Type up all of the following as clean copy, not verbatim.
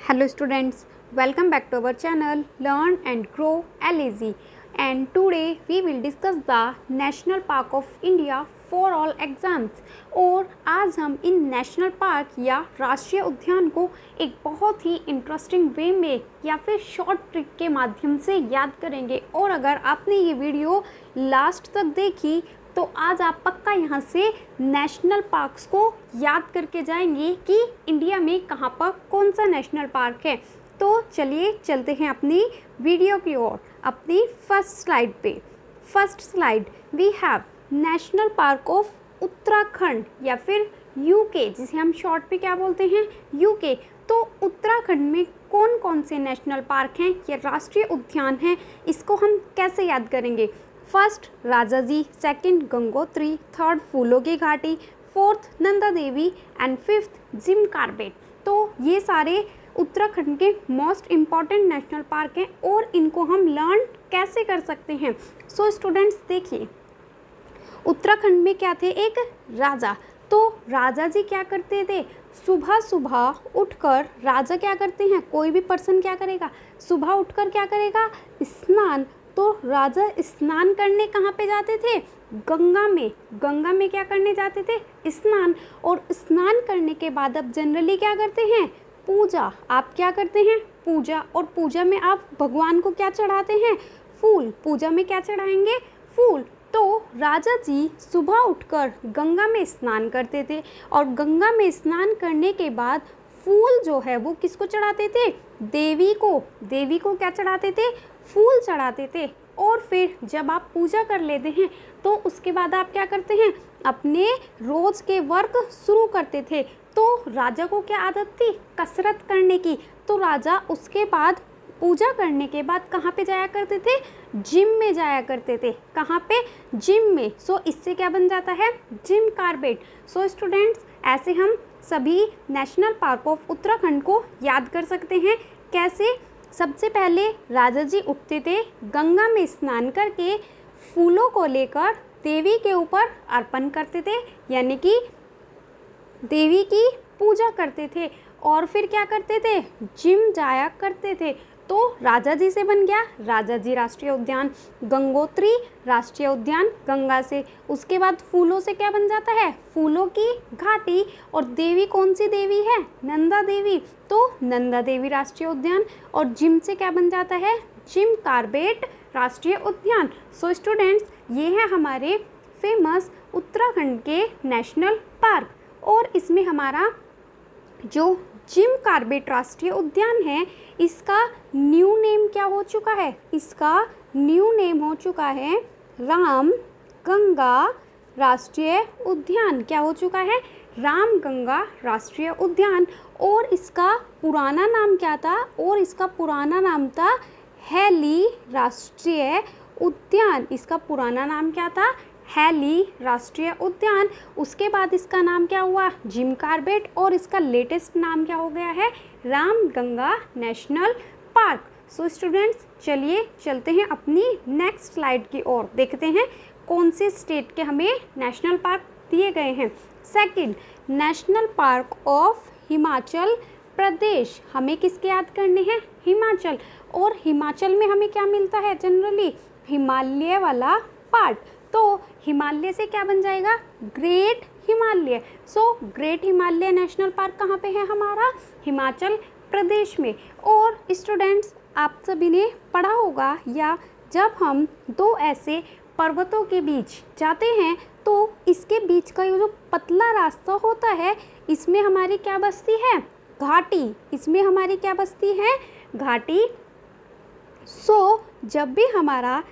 Hello students, welcome back to our channel Learn and Grow LAZ, and today we will discuss the National Park of India for all exams। और आज हम इन national park या राष्ट्रीय उद्यान को एक बहुत ही इंटरेस्टिंग वे में या फिर शॉर्ट ट्रिक के माध्यम से याद करेंगे। और अगर आपने ये वीडियो लास्ट तक देखी तो आज आप पक्का यहाँ से नेशनल पार्क्स को याद करके जाएंगे कि इंडिया में कहाँ पर कौन सा नेशनल पार्क है। तो चलिए चलते हैं अपनी वीडियो की ओर। अपनी फर्स्ट स्लाइड पे, first slide we have national park of Uttarakhand या फिर यूके, जिसे हम शॉर्ट पे क्या बोलते हैं, यूके। तो उत्तराखंड में कौन कौन से नेशनल पार्क हैं या राष्ट्रीय उद्यान हैं, इसको हम कैसे याद करेंगे। First Rajaji, second Gangotri, third फूलों की घाटी, fourth Nanda Devi and fifth Jim Corbett. तो ये सारे उत्तराखंड के मोस्ट इम्पॉर्टेंट नेशनल पार्क हैं और इनको हम लर्न कैसे कर सकते हैं। सो स्टूडेंट्स देखिए, उत्तराखंड में क्या थे, एक राजा। तो राजा जी क्या करते थे, सुबह सुबह उठकर राजा क्या करते हैं, कोई भी पर्सन क्या करेगा, सुबह उठकर क्या करेगा, स्नान। तो राजा स्नान करने कहाँ पे जाते थे, गंगा में। गंगा में क्या करने जाते थे, स्नान। और स्नान करने के बाद अब जनरली क्या करते हैं, पूजा। आप क्या करते हैं, पूजा। और पूजा में आप भगवान को क्या चढ़ाते हैं, फूल। पूजा में क्या चढ़ाएंगे, फूल। तो राजा जी सुबह उठकर गंगा में स्नान करते थे और गंगा में स्नान करने के बाद फूल जो है वो किसको चढ़ाते थे, देवी को। देवी को क्या चढ़ाते थे, फूल चढ़ाते थे। और फिर जब आप पूजा कर लेते हैं तो उसके बाद आप क्या करते हैं, अपने रोज़ के वर्क शुरू करते थे। तो राजा को क्या आदत थी, कसरत करने की। तो राजा उसके बाद पूजा करने के बाद कहाँ पे जाया करते थे, जिम में जाया करते थे। कहाँ पे, जिम में। सो इससे क्या बन जाता है, जिम कार्बेट। सो स्टूडेंट्स ऐसे हम सभी नेशनल पार्क ऑफ उत्तराखंड को याद कर सकते हैं। कैसे, सबसे पहले राजा जी उठते थे, गंगा में स्नान करके फूलों को लेकर देवी के ऊपर अर्पण करते थे, यानी कि देवी की पूजा करते थे। और फिर क्या करते थे, जिम जाया करते थे। तो राजा जी से बन गया राजा जी राष्ट्रीय उद्यान, गंगोत्री राष्ट्रीय उद्यान गंगा से। उसके बाद फूलों से क्या बन जाता है, फूलों की घाटी। और देवी कौन सी देवी है, नंदा देवी। तो नंदा देवी राष्ट्रीय उद्यान। और जिम से क्या बन जाता है, जिम कार्बेट राष्ट्रीय उद्यान। सो स्टूडेंट्स ये है हमारे फेमस उत्तराखंड के नेशनल पार्क। और इसमें हमारा जो जिम कार्बेट राष्ट्रीय उद्यान है, इसका न्यू नेम क्या हो चुका है, इसका न्यू नेम हो चुका है राम गंगा राष्ट्रीय उद्यान। क्या हो चुका है, राम गंगा राष्ट्रीय उद्यान। और इसका पुराना नाम क्या था, और इसका पुराना नाम था हैली राष्ट्रीय उद्यान। इसका पुराना नाम क्या था, हैली राष्ट्रीय उद्यान। उसके बाद इसका नाम क्या हुआ, जिम कार्बेट। और इसका लेटेस्ट नाम क्या हो गया है, Ram Ganga national park. So students चलिए चलते हैं अपनी नेक्स्ट स्लाइड की ओर। देखते हैं कौन से स्टेट के हमें नेशनल पार्क दिए गए हैं। Second, national park of Himachal Pradesh. हमें किसके याद करने हैं, हिमाचल। और हिमाचल में हमें क्या मिलता है, जनरली हिमालय वाला पार्ट। तो हिमालय से क्या बन जाएगा, great Himalaya. So great Himalaya national park कहाँ पे है हमारा, हिमाचल प्रदेश में। और स्टूडेंट्स आप सभी ने पढ़ा होगा, या जब हम दो ऐसे पर्वतों के बीच जाते हैं तो इसके बीच का ये जो पतला रास्ता होता है, इसमें हमारी क्या बसती है, घाटी। इसमें हमारी क्या बसती है, घाटी। सो जब भी हमारा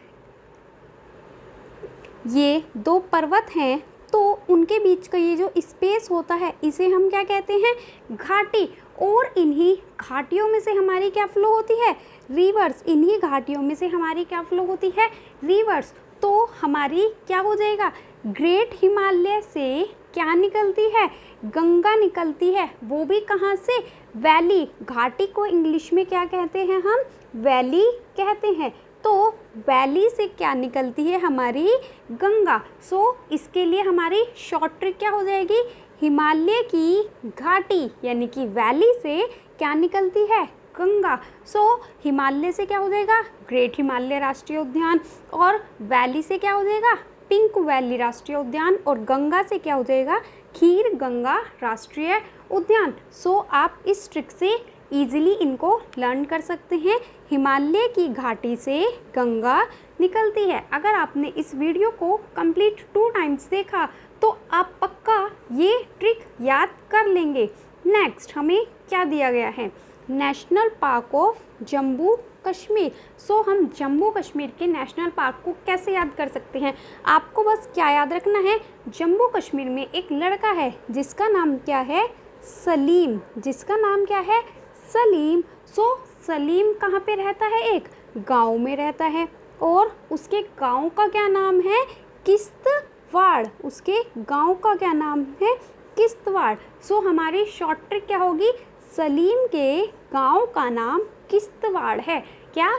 ये दो पर्वत हैं तो उनके बीच का ये जो स्पेस होता है, इसे हम क्या कहते हैं, घाटी। और इन्हीं घाटियों में से हमारी क्या फ्लो होती है, रिवर्स। इन्हीं घाटियों में से हमारी क्या फ्लो होती है, रिवर्स। तो हमारी क्या हो जाएगा, ग्रेट हिमालय से क्या निकलती है, गंगा निकलती है। वो भी कहाँ से, वैली। घाटी को इंग्लिश में क्या कहते हैं हम, वैली कहते हैं। तो वैली से क्या निकलती है, हमारी गंगा। सो इसके लिए हमारी शॉर्ट ट्रिक क्या हो जाएगी, हिमालय की घाटी यानी कि वैली से क्या निकलती है? गंगा। सो हिमालय से क्या हो जाएगा? ग्रेट हिमालय राष्ट्रीय उद्यान। और वैली से क्या हो जाएगा? पिंक वैली राष्ट्रीय उद्यान। और गंगा से क्या हो जाएगा? खीर गंगा राष्ट्रीय उद्यान। सो आप इस ट्रिक से इजीली इनको लर्न कर सकते हैं। हिमालय की घाटी से गंगा निकलती है। अगर आपने इस वीडियो को कंप्लीट 2 टाइम्स देखा तो आप पक्का ये ट्रिक याद कर लेंगे। नेक्स्ट हमें क्या दिया गया है? National park of Jammu Kashmir. So हम जम्मू कश्मीर के नेशनल पार्क को कैसे याद कर सकते हैं? आपको बस क्या याद रखना है? जम्मू कश्मीर में एक लड़का है जिसका नाम क्या है? सलीम। जिसका नाम क्या है? सलीम। सो सलीम कहाँ पे रहता है? एक गांव में रहता है। और उसके गांव का क्या नाम है? किश्तवाड़। उसके गांव का क्या नाम है? किश्तवाड़। सो हमारी शॉर्ट ट्रिक क्या होगी? सलीम के गांव का नाम किश्तवाड़ है। क्या?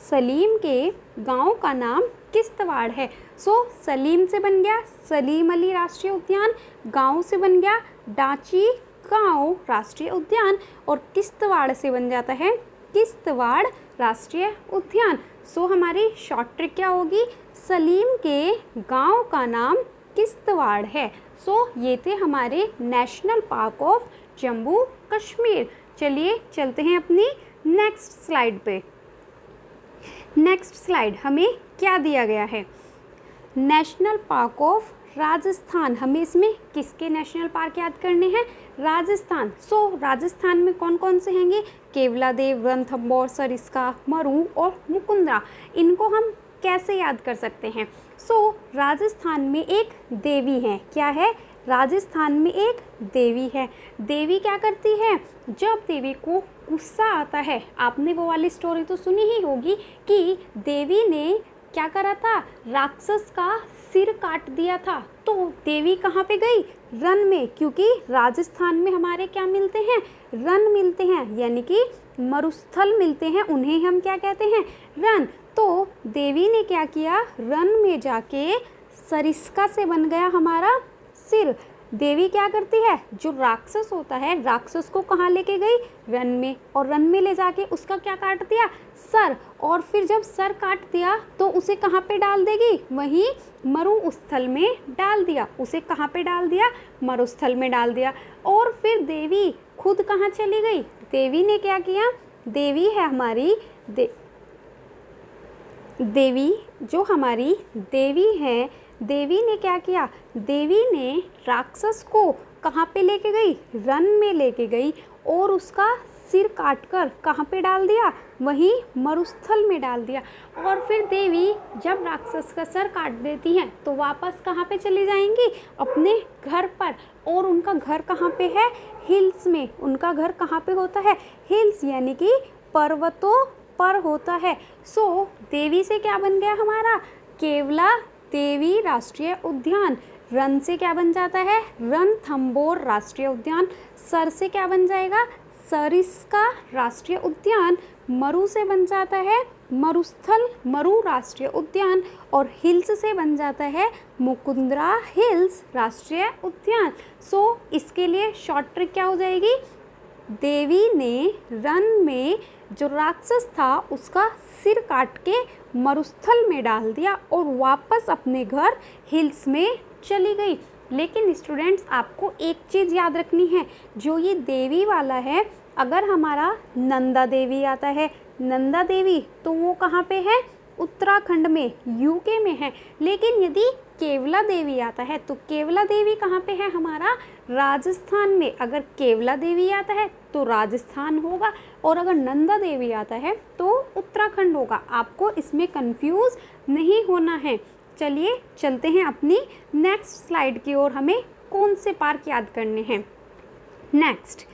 सलीम के गांव का नाम किश्तवाड़ है। सो सलीम से बन गया सलीम अली राष्ट्रीय उद्यान, गांव से बन गया डाची गांव राष्ट्रीय उद्यान, और किश्तवाड़ से बन जाता है किश्तवाड़ राष्ट्रीय उद्यान। सो हमारी शॉर्ट ट्रिक क्या होगी? सलीम के गांव का नाम किश्तवाड़ है। सो ये थे हमारे national park of Jammu Kashmir. चलिए चलते हैं अपनी नेक्स्ट स्लाइड पे। नेक्स्ट स्लाइड हमें क्या दिया गया है? National park of Rajasthan. हमें इसमें किसके नेशनल पार्क याद करने हैं? राजस्थान। सो राजस्थान में कौन कौन से हैंगे? केवलादेव, रणथंभौर, सरिस्का, मरू और मुकुंदरा। इनको हम कैसे याद कर सकते हैं? सो राजस्थान में एक देवी है। क्या है? राजस्थान में एक देवी है। देवी क्या करती है? जब देवी को गुस्सा आता है, आपने वो वाली स्टोरी तो सुनी ही होगी कि देवी ने क्या करा था? राक्षस का सिर काट दिया था। तो देवी कहाँ पे गई? रन में, क्योंकि राजस्थान में हमारे क्या मिलते हैं? रन मिलते हैं, यानी कि मरुस्थल मिलते हैं, उन्हें हम क्या कहते हैं? रन। तो देवी ने क्या किया? रन में जाके सरिस्का से बन गया हमारा सिर। देवी क्या करती है? जो राक्षस होता है, राक्षस को कहाँ लेके गई? रन में। और रन में ले जाके उसका क्या काट दिया? सर। और फिर जब सर काट दिया तो उसे कहाँ पे डाल देगी? वहीं मरुस्थल में डाल दिया। उसे कहाँ पे डाल दिया? मरुस्थल में डाल दिया। और फिर देवी खुद कहाँ चली गई? देवी ने क्या किया? देवी है हमारी देवी जो हमारी देवी है, देवी ने क्या किया? देवी ने राक्षस को कहाँ पे लेके गई? रन में लेके गई और उसका सिर काटकर कहाँ पे डाल दिया? वहीं मरुस्थल में डाल दिया। और फिर देवी जब राक्षस का सर काट देती हैं तो वापस कहाँ पे चली जाएंगी? अपने घर पर। और उनका घर कहाँ पे है? हिल्स में। उनका घर कहाँ पे होता है? हिल्स, यानी कि पर्वतों पर होता है। सो देवी से क्या बन गया हमारा? केवला देवी राष्ट्रीय उद्यान। रन से क्या बन जाता है? रणथंभौर राष्ट्रीय उद्यान। सर से क्या बन जाएगा? सरिस्का राष्ट्रीय उद्यान। मरु से बन जाता है मरुस्थल मरु राष्ट्रीय उद्यान। और हिल्स से बन जाता है मुकुंदरा हिल्स राष्ट्रीय उद्यान। सो इसके लिए शॉर्ट ट्रिक क्या हो जाएगी? देवी ने रन में जो राक्षस था उसका सिर काट के मरुस्थल में डाल दिया और वापस अपने घर हिल्स में चली गई। लेकिन स्टूडेंट्स, आपको एक चीज़ याद रखनी है, जो ये देवी वाला है, अगर हमारा नंदा देवी आता है, नंदा देवी, तो वो कहाँ पे है? उत्तराखंड में, यूके में है। लेकिन यदि केवला देवी आता है तो केवला देवी कहाँ पे है? हमारा राजस्थान में। अगर केवला देवी आता है तो राजस्थान होगा, और अगर नंदा देवी आता है तो उत्तराखंड होगा। आपको इसमें कंफ्यूज नहीं होना है। चलिए चलते हैं अपनी नेक्स्ट स्लाइड की ओर। हमें कौन से पार्क याद करने हैं? Next,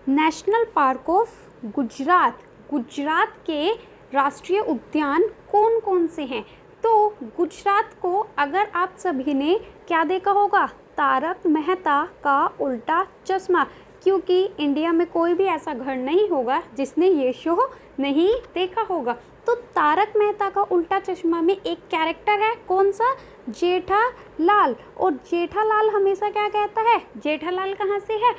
national park of Gujarat. Gujarat के राष्ट्रीय उद्यान कौन कौन से हैं? तो गुजरात को अगर आप सभी ने क्या देखा होगा? तारक मेहता का उल्टा चश्मा, क्योंकि इंडिया में कोई भी ऐसा घर नहीं होगा जिसने ये शो नहीं देखा होगा। तो तारक मेहता का उल्टा चश्मा में एक कैरेक्टर है, कौन सा? जेठालाल। और जेठालाल हमेशा क्या कहता है? जेठालाल कहाँ से है?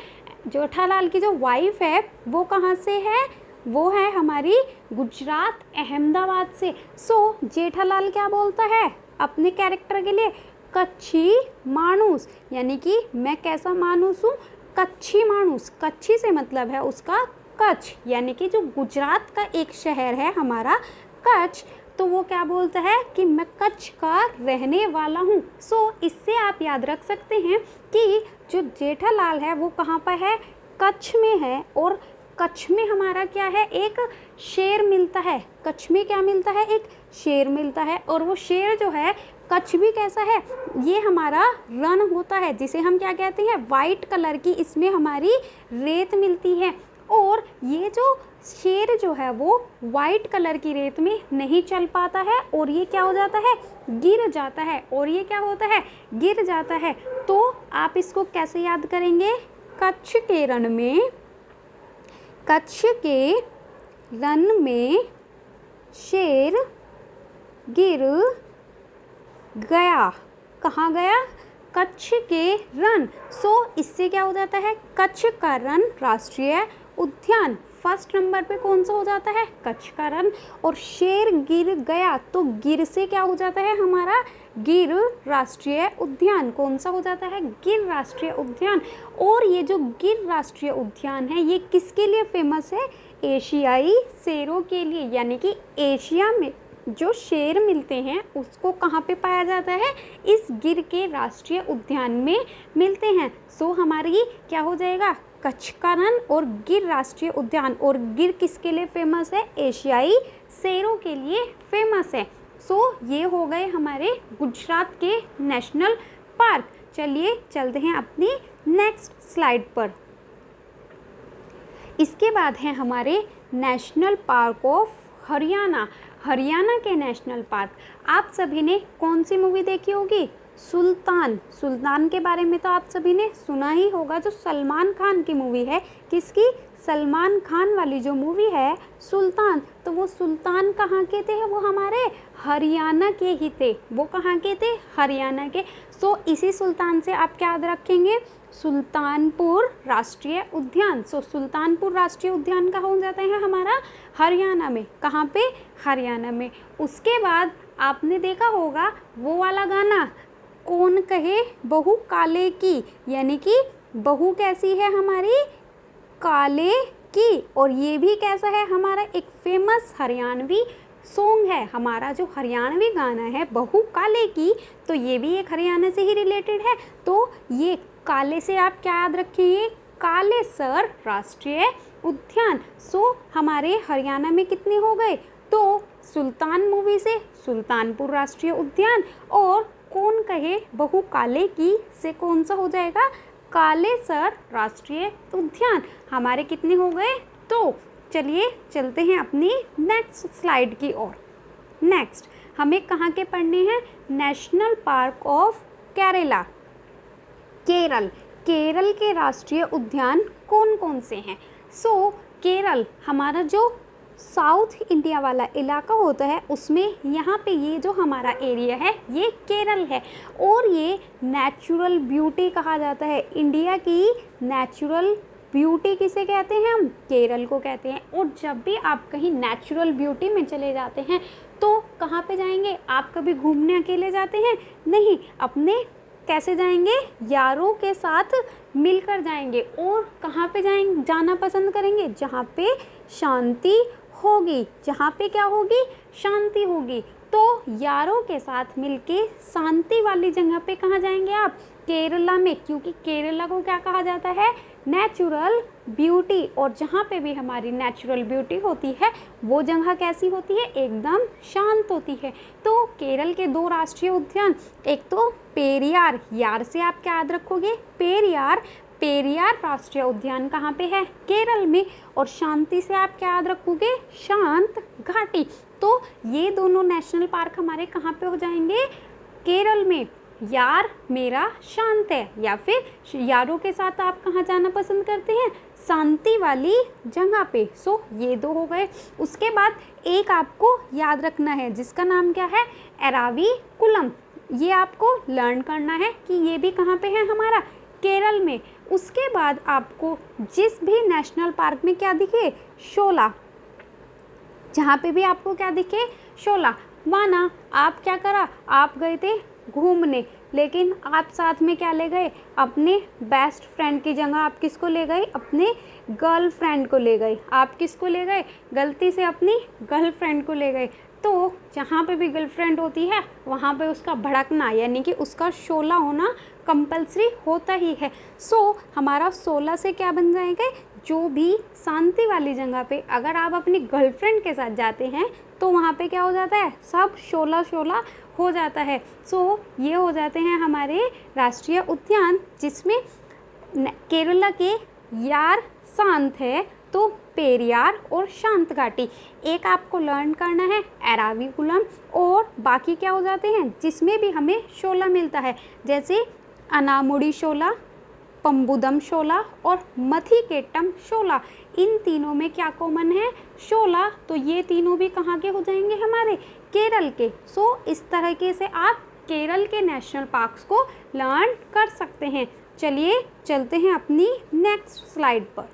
जेठालाल की जो वाइफ है वो कहाँ से है, वो है हमारी गुजरात अहमदाबाद से। सो जेठालाल क्या बोलता है अपने कैरेक्टर के लिए, कच्छी मानुस, यानी कि मैं कैसा मानुस हूँ, कच्छी मानुस। कच्छी से मतलब है उसका कच्छ, यानी कि जो गुजरात का एक शहर है हमारा कच्छ, तो वो क्या बोलता है कि मैं कच्छ का रहने वाला हूँ। सो इससे आप याद रख सकते हैं कि जो जेठालाल है वो कहाँ पर है, कच्छ में है। और कच्छ में हमारा क्या है, एक शेर मिलता है। कच्छ में क्या मिलता है, एक शेर मिलता है। और वो शेर जो है, कच्छ भी कैसा है, ये हमारा रन होता है जिसे हम क्या कहते हैं, वाइट कलर की इसमें हमारी रेत मिलती है। और ये जो शेर जो है वो वाइट कलर की रेत में नहीं चल पाता है और ये क्या हो जाता है, गिर जाता है। और ये क्या होता है, गिर जाता है। तो आप इसको कैसे याद करेंगे, कच्छ के रण में, कच्छ के रण में शेर गिर गया। कहाँ गया, कच्छ के रण। सो इससे क्या हो जाता है, कच्छ का रण राष्ट्रीय उद्यान। फर्स्ट नंबर पे कौन सा हो जाता है, कच्छ का रण। और शेर गिर गया, तो गिर से क्या हो जाता है हमारा, गिर राष्ट्रीय उद्यान। कौन सा हो जाता है, गिर राष्ट्रीय उद्यान। और ये जो गिर राष्ट्रीय उद्यान है ये किसके लिए फेमस है, एशियाई शेरों के लिए, यानी कि एशिया में जो शेर मिलते हैं उसको कहाँ पे पाया जाता है, इस गिर के राष्ट्रीय उद्यान में मिलते हैं। सो हमारी क्या हो जाएगा, कच्छ का रण और गिर राष्ट्रीय उद्यान। और गिर किसके लिए फेमस है, एशियाई शेरों के लिए फेमस है। सो ये हो गए हमारे गुजरात के नेशनल पार्क। चलिए चलते हैं अपनी नेक्स्ट स्लाइड पर। इसके बाद है हमारे national park of Haryana. Haryana के नेशनल पार्क, आप सभी ने कौन सी मूवी देखी होगी, सुल्तान। सुल्तान के बारे में तो आप सभी ने सुना ही होगा, जो सलमान खान की मूवी है। किसकी, सलमान खान वाली जो मूवी है सुल्तान। तो वो सुल्तान कहाँ के थे, वो हमारे हरियाणा के ही थे। वो कहाँ के थे, हरियाणा के। सो इसी सुल्तान से आप क्या याद रखेंगे, सुल्तानपुर राष्ट्रीय उद्यान। सो सुल्तानपुर राष्ट्रीय उद्यान कहाँ हो जाता है हमारा, हरियाणा में। कहाँ पे, हरियाणा में। उसके बाद आपने देखा होगा वो वाला गाना, कौन कहे बहू काले की, यानी कि बहू कैसी है हमारी, काले की। और ये भी कैसा है हमारा, एक फेमस हरियाणवी सॉन्ग है। हमारा जो हरियाणवी गाना है बहू काले की, तो ये भी एक हरियाणा से ही रिलेटेड है। तो ये काले से आप क्या याद रखेंगे, कालेसर राष्ट्रीय उद्यान। सो हमारे हरियाणा में कितने हो गए, तो सुल्तान मूवी से सुल्तानपुर राष्ट्रीय उद्यान, और कौन कहे बहू काले की से कौन सा हो जाएगा, कालेसर राष्ट्रीय उद्यान। हमारे कितने हो गए, तो चलिए चलते हैं अपनी नेक्स्ट स्लाइड की ओर। नेक्स्ट हमें कहाँ के पढ़ने हैं, national park of Kerala. Kerala, Kerala के राष्ट्रीय उद्यान कौन कौन से हैं। सो केरल हमारा जो साउथ इंडिया वाला इलाका होता है उसमें यहाँ पे ये जो हमारा एरिया है ये केरल है। और ये नेचुरल ब्यूटी कहा जाता है, इंडिया की नेचुरल ब्यूटी किसे कहते हैं हम, केरल को कहते हैं। और जब भी आप कहीं नेचुरल ब्यूटी में चले जाते हैं तो कहाँ पे जाएंगे, आप कभी घूमने अकेले जाते हैं, नहीं, अपने कैसे जाएंगे, यारों के साथ मिलकर जाएंगे। और कहाँ पे जाएंगे, जाना पसंद करेंगे, जहाँ पे शांति होगी, जहाँ पे क्या होगी, शांति होगी। तो यारों के साथ मिलके शांति वाली जगह पे कहाँ जाएंगे आप, केरला में, क्योंकि केरला को क्या कहा जाता है, नेचुरल ब्यूटी। और जहाँ पे भी हमारी नेचुरल ब्यूटी होती है वो जगह कैसी होती है, एकदम शांत होती है। तो केरल के दो राष्ट्रीय उद्यान, एक तो पेरियार, यार से आप क्या याद रखोगे, पेरियार। पेरियार राष्ट्रीय उद्यान कहाँ पे है, केरल में। और शांति से आप क्या याद रखोगे, शांत घाटी। तो ये दोनों नेशनल पार्क हमारे कहाँ पे हो जाएंगे, केरल में। यार मेरा शांत है, या फिर यारों के साथ आप कहाँ जाना पसंद करते हैं, शांति वाली जगह पे। सो ये दो हो गए। उसके बाद एक आपको याद रखना है जिसका नाम क्या है, एराविकुलम। ये आपको लर्न करना है कि ये भी कहाँ पे है हमारा, केरल में। उसके बाद आपको जिस भी नेशनल पार्क में क्या दिखे, शोला, जहाँ पे भी आपको क्या दिखे, शोला, माना आप क्या करा, आप गए थे घूमने, लेकिन आप साथ में क्या ले गए, अपने बेस्ट फ्रेंड की जगह आप किसको ले गए, अपने गर्लफ्रेंड को ले गए। आप किसको ले गए, गलती से अपनी गर्लफ्रेंड को ले गए। तो जहाँ पे भी गर्लफ्रेंड होती है वहाँ पे उसका भड़कना यानी कि उसका शोला होना कंपलसरी होता ही है। सो हमारा शोला से क्या बन जाएंगे, जो भी शांति वाली जगह पे अगर आप अपनी गर्लफ्रेंड के साथ जाते हैं तो वहाँ पे क्या हो जाता है, सब शोला शोला हो जाता है। सो ये हो जाते हैं हमारे राष्ट्रीय उद्यान, जिसमें केरला के यार शांत है तो पेरियार और शांत घाटी। एक आपको लर्न करना है एराविकुलम, और बाकी क्या हो जाते हैं जिसमें भी हमें शोला मिलता है, जैसे अनामुडी शोला, पंबुदम शोला और मथिकेट्टम शोला। इन तीनों में क्या कॉमन है, शोला। तो ये तीनों भी कहाँ के हो जाएंगे, हमारे केरल के। सो इस तरीके से आप केरल के नेशनल पार्क्स को लर्न कर सकते हैं। चलिए चलते हैं अपनी नेक्स्ट स्लाइड पर,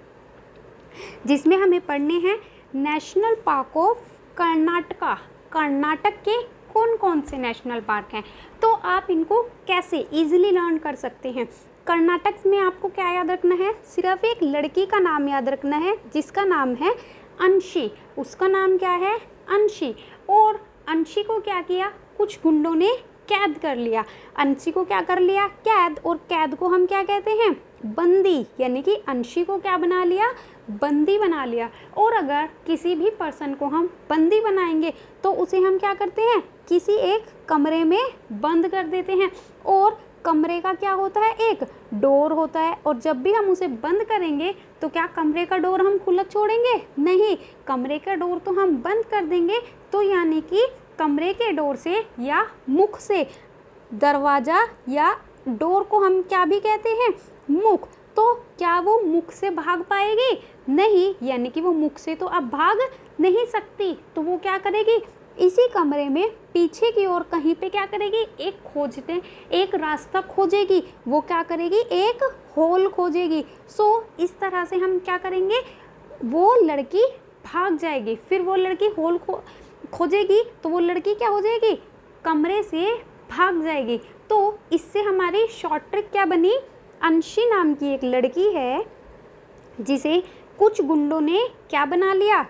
जिसमें हमें पढ़ने हैं national park of Karnataka. Karnataka के कौन कौन से नेशनल पार्क हैं, तो आप इनको कैसे इजीली लर्न कर सकते हैं। कर्नाटक में आपको क्या याद रखना है, सिर्फ एक लड़की का नाम याद रखना है जिसका नाम है अंशी। उसका नाम क्या है, अंशी। और अंशी को क्या किया, कुछ गुंडों ने कैद कर लिया। अंशी को क्या कर लिया, कैद। और कैद को हम क्या कहते हैं, बंदी। यानी कि अंशी को क्या बना लिया, बंदी बना लिया। और अगर किसी भी पर्सन को हम बंदी बनाएंगे तो उसे हम क्या करते हैं, किसी एक कमरे में बंद कर देते हैं। और कमरे का क्या होता है, एक डोर होता है। और जब भी हम उसे बंद करेंगे तो क्या कमरे का डोर हम खुला छोड़ेंगे, नहीं, कमरे का डोर तो हम बंद कर देंगे। तो यानी कि कमरे के डोर से या मुख से, दरवाज़ा या डोर को हम क्या भी कहते हैं, मुख। तो क्या वो मुख से भाग पाएगी, नहीं, यानी कि वो मुख से तो अब भाग नहीं सकती। तो वो क्या करेगी, इसी कमरे में पीछे की ओर कहीं पे क्या करेगी, एक रास्ता खोजेगी। वो क्या करेगी, एक होल खोजेगी। सो इस तरह से हम क्या करेंगे, वो लड़की भाग जाएगी। फिर वो लड़की होल खोजेगी तो वो लड़की क्या हो जाएगी, कमरे से भाग जाएगी। तो इससे हमारी शॉर्ट ट्रिक क्या बनी, अंशी नाम की एक लड़की है जिसे कुछ गुंडों ने क्या बना लिया,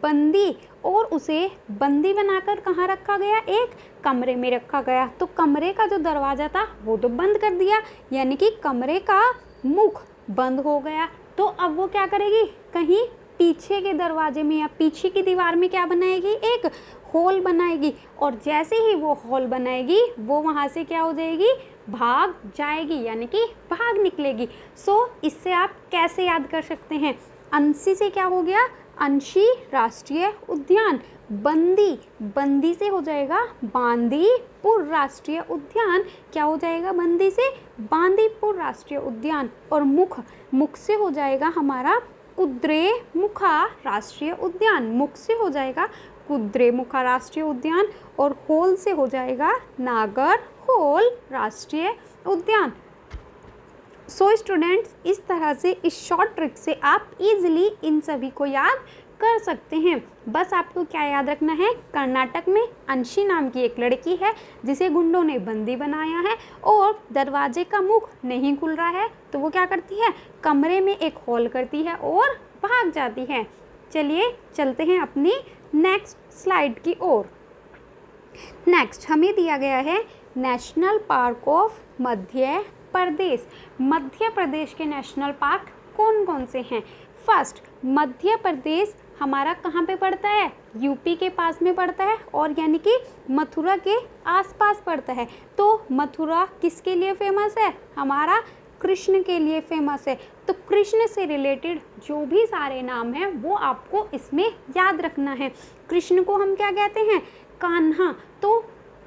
बंदी। और उसे बंदी बनाकर कहाँ रखा गया, एक कमरे में रखा गया। तो कमरे का जो दरवाज़ा था वो तो बंद कर दिया, यानी कि कमरे का मुख बंद हो गया। तो अब वो क्या करेगी, कहीं पीछे के दरवाजे में या पीछे की दीवार में क्या बनाएगी, एक होल बनाएगी। और जैसे ही वो होल बनाएगी वो वहाँ से क्या हो जाएगी, भाग जाएगी, यानी कि भाग निकलेगी। सो इससे आप कैसे याद कर सकते हैं, अंशी से क्या हो गया, अंशी राष्ट्रीय उद्यान। बंदी से हो जाएगा बांदीपुर राष्ट्रीय उद्यान। क्या हो जाएगा, बंदी से बांदीपुर राष्ट्रीय उद्यान। और मुख से हो जाएगा हमारा कुद्रेमुखा राष्ट्रीय उद्यान। मुख से हो जाएगा कुद्रेमुखा राष्ट्रीय उद्यान। और होल से हो जाएगा नागरहोल राष्ट्रीय उद्यान। सो स्टूडेंट्स, इस तरह से इस शॉर्ट ट्रिक से आप इजीली इन सभी को याद कर सकते हैं। बस आपको क्या याद रखना है, कर्नाटक में अंशी नाम की एक लड़की है जिसे गुंडों ने बंदी बनाया है और दरवाजे का मुख नहीं खुल रहा है। तो वो क्या करती है, कमरे में एक होल करती है और भाग जाती है। चलिए चलते हैं अपनी नेक्स्ट स्लाइड की ओर। नेक्स्ट हमें दिया गया है national park of Madhya Pradesh. Madhya Pradesh के नेशनल पार्क कौन कौन से हैं। फर्स्ट, मध्य प्रदेश हमारा कहाँ पे पड़ता है, यूपी के पास में पड़ता है, और यानी कि मथुरा के आसपास पड़ता है। तो मथुरा किसके लिए फेमस है, हमारा कृष्ण के लिए फेमस है। तो कृष्ण से रिलेटेड जो भी सारे नाम हैं वो आपको इसमें याद रखना है। कृष्ण को हम क्या कहते हैं, कान्हा। तो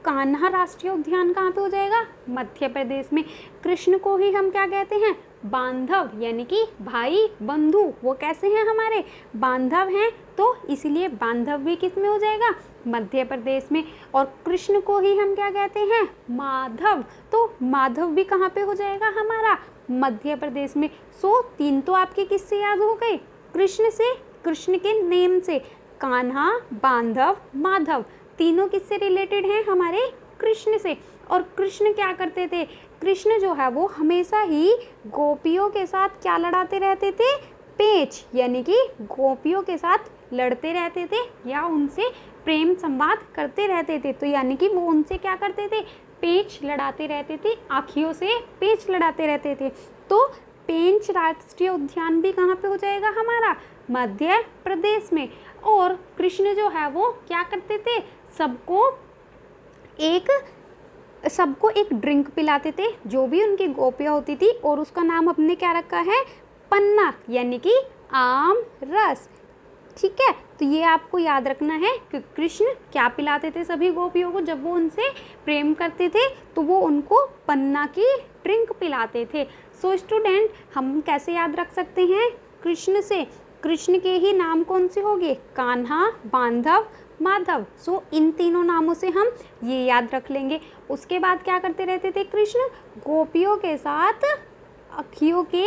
कान्हा राष्ट्रीय उद्यान कहाँ पे हो जाएगा, मध्य प्रदेश में। कृष्ण को ही हम क्या कहते हैं, बांधव, यानी कि भाई बंधु। वो कैसे हैं, हमारे बांधव हैं, तो इसलिए बांधव भी किस में हो जाएगा, मध्य प्रदेश में। और कृष्ण को ही हम क्या कहते हैं, माधव। तो माधव भी कहाँ पे हो जाएगा, हमारा मध्य प्रदेश में। सो 3 तो आपके किससे याद हो गए? कृष्ण से, कृष्ण के नेम से। कान्हा, बांधव, माधव, तीनों किससे रिलेटेड हैं? हमारे कृष्ण से। और कृष्ण क्या करते थे? कृष्ण जो है वो हमेशा ही गोपियों के साथ क्या लड़ाते रहते थे? पेच, यानी कि गोपियों के साथ लड़ते रहते थे या उनसे प्रेम संवाद करते रहते थे। तो यानी कि वो उनसे क्या करते थे? पेच लड़ाते रहते थे, आँखियों से पेच लड़ाते रहते थे। तो पेंच राष्ट्रीय उद्यान भी कहाँ पे हो जाएगा हमारा? मध्य प्रदेश में। और कृष्ण जो है वो क्या करते थे? सबको एक ड्रिंक पिलाते थे, जो भी उनकी गोपियाँ होती थी, और उसका नाम हमने क्या रखा है? पन्ना, यानी कि आम रस। ठीक है, तो ये आपको याद रखना है कि कृष्ण क्या पिलाते थे सभी गोपियों को जब वो उनसे प्रेम करते थे, तो वो उनको पन्ना की ड्रिंक पिलाते थे। सो स्टूडेंट, हम कैसे याद रख सकते हैं? कृष्ण से। कृष्ण के ही नाम कौन से होंगे? कान्हा, बांधव, माधव। सो इन तीनों नामों से हम ये याद रख लेंगे। उसके बाद क्या करते रहते थे कृष्ण? गोपियों के साथ अखियों के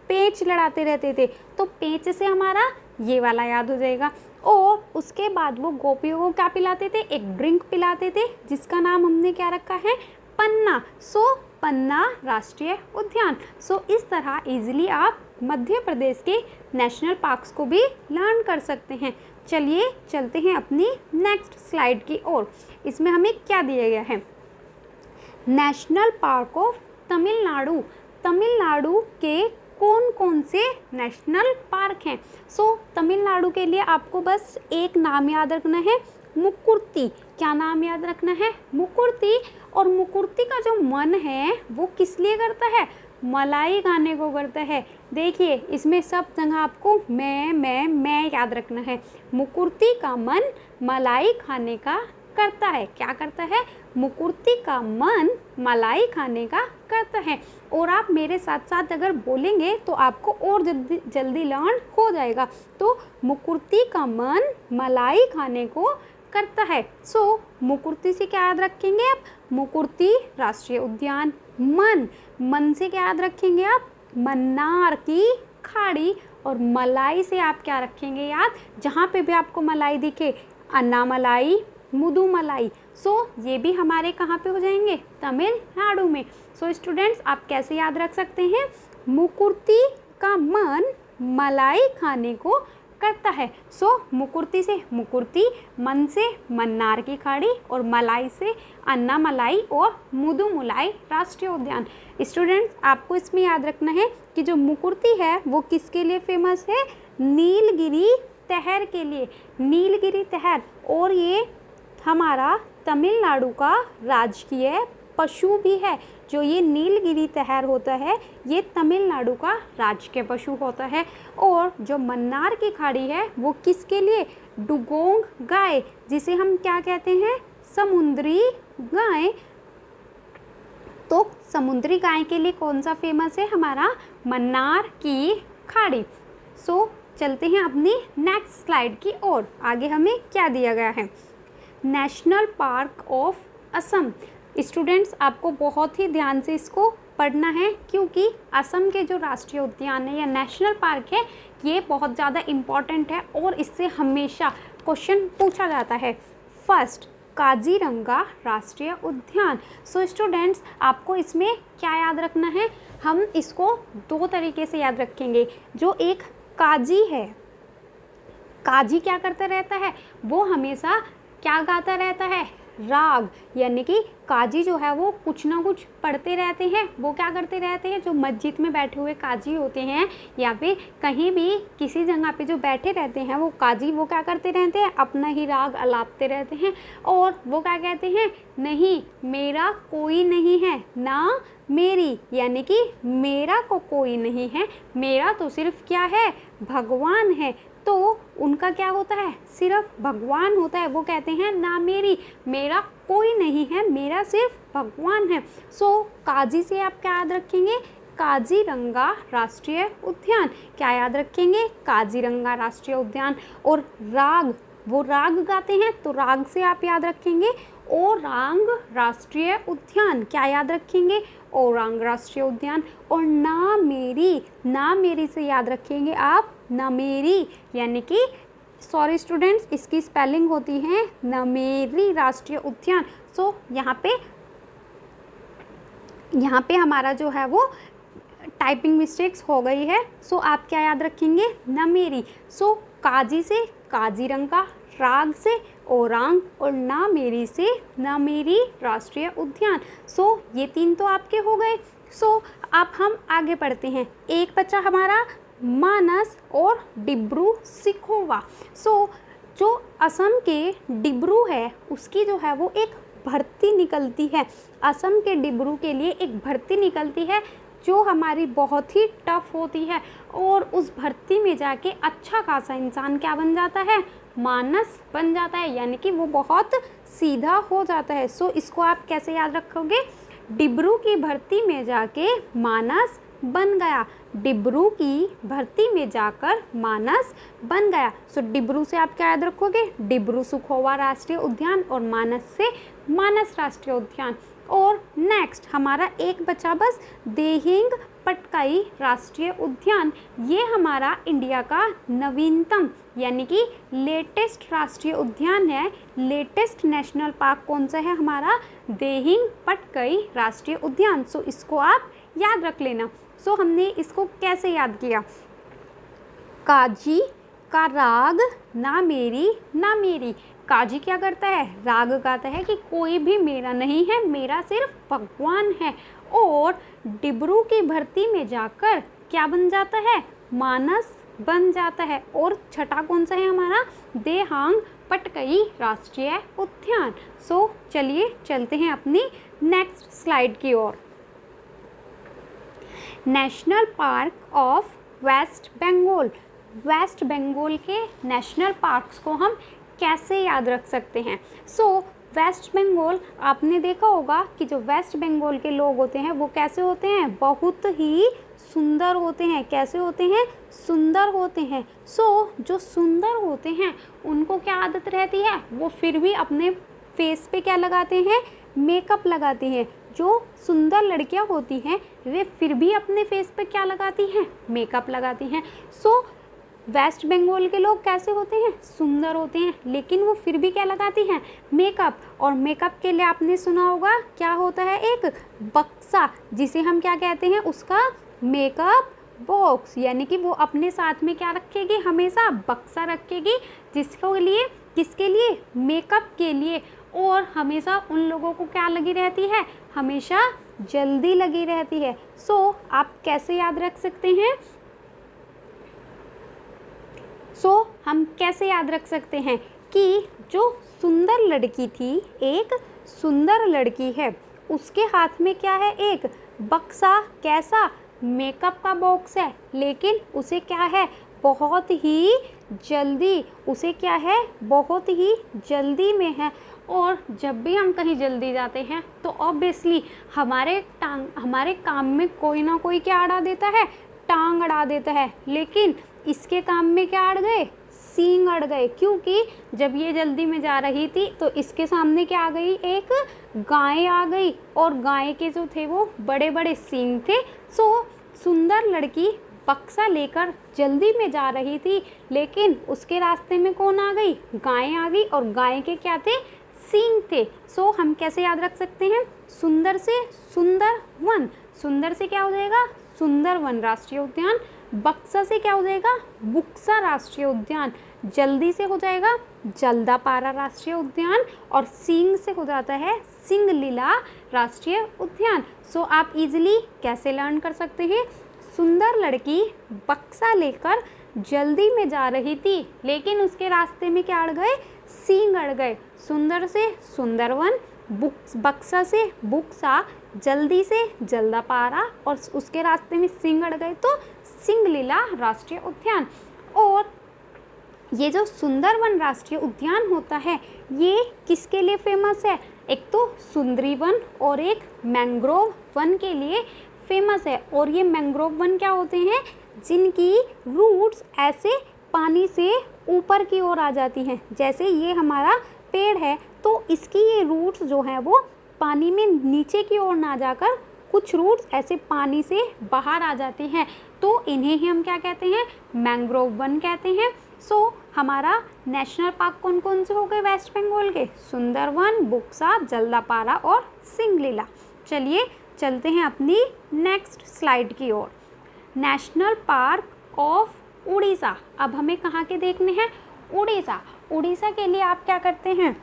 पेच लड़ाते रहते थे। तो पेच से हमारा ये वाला याद हो जाएगा। और उसके बाद वो गोपियों को क्या पिलाते थे? एक ड्रिंक पिलाते थे जिसका नाम हमने क्या रखा है? पन्ना। सो पन्ना राष्ट्रीय उद्यान। सो इस तरह इजीली आप मध्य प्रदेश के नेशनल पार्क्स को भी लर्न कर सकते हैं। चलिए चलते हैं अपनी नेक्स्ट स्लाइड की ओर। इसमें हमें क्या दिया गया है? National park of Tamil Nadu. Tamil Nadu के कौन कौन से नेशनल पार्क हैं? सो तमिलनाडु के लिए आपको बस एक नाम याद रखना है, मुकुर्ती। क्या नाम याद रखना है? मुकुर्ती। और मुकुर्ती का जो मन है वो किस लिए करता है? मलाई खाने को करता है। देखिए इसमें सब जगह आपको मैं याद रखना है। मुकुर्ती का मन मलाई खाने का करता है। क्या करता है? मुकुर्ती का मन मलाई खाने का करता है। और आप मेरे साथ साथ अगर बोलेंगे तो आपको और जल्दी लर्न हो जाएगा। तो मुकुर्ती का मन मलाई खाने को करता है। सो मुकुर्ती से क्या याद रखेंगे आप? मुकुर्ती राष्ट्रीय उद्यान। मन से क्या याद रखेंगे आप? मन्नार की खाड़ी। और मलाई से आप क्या रखेंगे याद? जहाँ पे भी आपको मलाई दिखे, अन्नामलाई, मुदुमलाई। सो ये भी हमारे कहाँ पे हो जाएंगे? तमिलनाडु में। सो स्टूडेंट्स, आप कैसे याद रख सकते हैं? मुकुर्ती का मन मलाई खाने को करता है। सो मुकुर्ती से मुकुर्ती, मन से मन्नार की खाड़ी, और मलाई से अन्नामलाई और मुदुमलाई राष्ट्रीय उद्यान। स्टूडेंट्स, आपको इसमें याद रखना है कि जो मुकुर्ती है वो किसके लिए फेमस है? नीलगिरी तहर के लिए। नीलगिरी तहर। और ये हमारा तमिलनाडु का राजकीय पशु भी है। जो ये नीलगिरी तहर होता है ये तमिलनाडु का राजकीय पशु होता है। और जो मन्नार की खाड़ी है वो किसके लिए? डुगोंग गाय, जिसे हम क्या कहते हैं? समुद्री गाय। तो समुद्री गाय के लिए कौन सा फेमस है? हमारा मन्नार की खाड़ी। सो चलते हैं अपनी नेक्स्ट स्लाइड की ओर। आगे हमें क्या दिया गया है? National park of Assam. Students, आपको बहुत ही ध्यान से इसको पढ़ना है, क्योंकि असम के जो राष्ट्रीय उद्यान है या नेशनल पार्क है ये बहुत ज़्यादा इम्पॉर्टेंट है और इससे हमेशा क्वेश्चन पूछा जाता है। फर्स्ट, काजीरंगा राष्ट्रीय उद्यान। सो स्टूडेंट्स, आपको इसमें क्या याद रखना है? हम इसको 2 तरीके से याद रखेंगे। जो एक काजी है, काजी क्या करता रहता है? वो हमेशा क्या गाता रहता है? राग। यानी कि काजी जो है वो कुछ ना कुछ पढ़ते रहते हैं। वो क्या करते रहते हैं? जो मस्जिद में बैठे हुए काजी होते हैं या फिर कहीं भी किसी जगह पे जो बैठे रहते हैं वो काजी, वो क्या करते रहते हैं? अपना ही राग अलापते रहते हैं। और वो क्या कहते हैं? नहीं मेरा कोई नहीं है ना मेरी, यानी कि मेरा को कोई नहीं है, मेरा तो सिर्फ क्या है? भगवान है। तो उनका क्या होता है? सिर्फ भगवान होता है। वो कहते हैं ना मेरी, मेरा कोई नहीं है, मेरा सिर्फ भगवान है। सो काजी से आप क्या याद रखेंगे? काजीरंगा राष्ट्रीय उद्यान। क्या याद रखेंगे? काजीरंगा राष्ट्रीय उद्यान। और राग वो राग गाते हैं, तो राग से आप याद रखेंगे ओरांग राष्ट्रीय उद्यान। क्या याद रखेंगे? ओरांग राष्ट्रीय उद्यान। और ना मेरी से याद रखेंगे आप नमेरी, यानी कि सॉरी स्टूडेंट्स, इसकी स्पेलिंग होती है नमेरी राष्ट्रीय उद्यान। सो यहाँ पे हमारा जो है वो टाइपिंग मिस्टेक्स हो गई है। सो आप क्या याद रखेंगे? नमेरी। सो काजी से काजीरंगा, राग से ओरांग और नामेरी से नामेरी राष्ट्रीय उद्यान। सो ये 3 तो आपके हो गए। सो अब हम आगे पढ़ते हैं। एक बच्चा हमारा मानस और डिब्रू सिखोवा। सो जो असम के डिब्रू है उसकी जो है वो एक भर्ती निकलती है। असम के डिब्रू के लिए एक भर्ती निकलती है जो हमारी बहुत ही टफ होती है, और उस भर्ती में जाके अच्छा खासा इंसान क्या बन जाता है? मानस बन जाता है, यानी कि वो बहुत सीधा हो जाता है। सो इसको आप कैसे याद रखोगे? डिब्रू की भर्ती में जाके मानस बन गया, डिब्रू की भर्ती में जाकर मानस बन गया। सो डिब्रू से आप क्या याद रखोगे? डिब्रू सुखोवा राष्ट्रीय उद्यान, और मानस से मानस राष्ट्रीय उद्यान। और नेक्स्ट हमारा एक बचा बस, देहिंग पटकाई राष्ट्रीय उद्यान। ये हमारा इंडिया का नवीनतम यानी कि लेटेस्ट राष्ट्रीय उद्यान है। लेटेस्ट नेशनल पार्क कौन सा है? हमारा देहिंग पटकाई राष्ट्रीय उद्यान। सो इसको आप याद रख लेना। सो हमने इसको कैसे याद किया? काजी का राग ना मेरी। काजी क्या करता है? राग गाता है कि कोई भी मेरा नहीं है, मेरा सिर्फ भगवान है। और डिब्रू की भर्ती में जाकर क्या बन जाता है? मानस बन जाता है। और छठा कौन सा है हमारा? देहांग पटकई राष्ट्रीय उद्यान। सो चलिए चलते हैं अपनी नेक्स्ट स्लाइड की ओर। National park of West Bengal. West Bengal के नेशनल पार्क्स को हम कैसे याद रख सकते हैं? सो वेस्ट बंगाल, आपने देखा होगा कि जो वेस्ट बंगाल के लोग होते हैं वो कैसे होते हैं? बहुत ही सुंदर होते हैं। कैसे होते हैं? सुंदर होते हैं। सो जो सुंदर होते हैं उनको क्या आदत रहती है? वो फिर भी अपने फेस पे क्या लगाते हैं? मेकअप लगाती हैं। जो सुंदर लड़कियां होती हैं वे फिर भी अपने फेस पे क्या लगाती हैं? मेकअप लगाती हैं। सो वेस्ट बंगाल के लोग कैसे होते हैं? सुंदर होते हैं, लेकिन वो फिर भी क्या लगाती हैं? मेकअप। और मेकअप के लिए आपने सुना होगा क्या होता है? एक बक्सा, जिसे हम क्या कहते हैं? उसका मेकअप बॉक्स, यानी कि वो अपने साथ में क्या रखेगी? हमेशा बक्सा रखेगी, किसके लिए? मेकअप के लिए। और हमेशा उन लोगों को क्या लगी रहती है? हमेशा जल्दी लगी रहती है। सो आप कैसे याद रख सकते हैं? सो हम कैसे याद रख सकते हैं कि जो सुंदर लड़की थी, एक सुंदर लड़की है, उसके हाथ में क्या है? एक बक्सा। कैसा? मेकअप का बॉक्स है, लेकिन उसे क्या है? बहुत ही जल्दी, उसे क्या है? बहुत ही जल्दी में है। और जब भी हम कहीं जल्दी जाते हैं तो ऑब्वियसली हमारे काम में कोई ना कोई क्या अड़ा देता है? टांग अड़ा देता है। लेकिन इसके काम में क्या अड़ गए? सींग अड़ गए। क्योंकि जब ये जल्दी में जा रही थी तो इसके सामने क्या आ गई? एक गाय आ गई, और गाय के जो थे वो बड़े बड़े सींग थे। सो सुंदर लड़की बक्सा लेकर जल्दी में जा रही थी, लेकिन उसके रास्ते में कौन आ गई? गाय आ गई, और गाय के क्या थे? सींग थे। सो हम कैसे याद रख सकते हैं? सुंदर से सुंदर वन। सुंदर से क्या हो जाएगा? सुंदर वन राष्ट्रीय उद्यान। बक्सा से क्या हो जाएगा? बुक्सा राष्ट्रीय उद्यान। जल्दी से हो जाएगा जल्दापारा राष्ट्रीय उद्यान, और सींग से हो जाता है सिंगलीला राष्ट्रीय उद्यान। सो आप इजीली कैसे लर्न कर सकते हैं? सुंदर लड़की बक्सा लेकर जल्दी में जा रही थी, लेकिन उसके रास्ते में क्या अड़ गए? सींग अड़ गए। सुंदर से सुंदरवन, बक्सा से बुक्सा, जल्दी से जल्दापारा, और उसके रास्ते में सींग अड़ गए तो सिंगलीला राष्ट्रीय उद्यान। और ये जो सुंदरवन राष्ट्रीय उद्यान होता है ये किसके लिए फेमस है? एक तो सुंदरी वन और एक मैंग्रोव वन के लिए फेमस है। और ये मैंग्रोव वन क्या होते हैं? जिनकी रूट्स ऐसे पानी से ऊपर की ओर आ जाती हैं। जैसे ये हमारा पेड़ है तो इसकी ये रूट्स जो हैं वो पानी में नीचे की ओर ना जाकर कुछ रूट्स ऐसे पानी से बाहर आ जाती हैं, तो इन्हें ही हम क्या कहते हैं, मैंग्रोव वन कहते हैं। सो हमारा नेशनल पार्क कौन कौन से हो गए वेस्ट बंगाल के, सुंदरवन, बुक्सा, जल्दापारा और सिंगलीला। चलिए चलते हैं अपनी नेक्स्ट स्लाइड की ओर। National park of Orissa. अब हमें कहाँ के देखने हैं, उड़ीसा। उड़ीसा के लिए आप क्या करते हैं,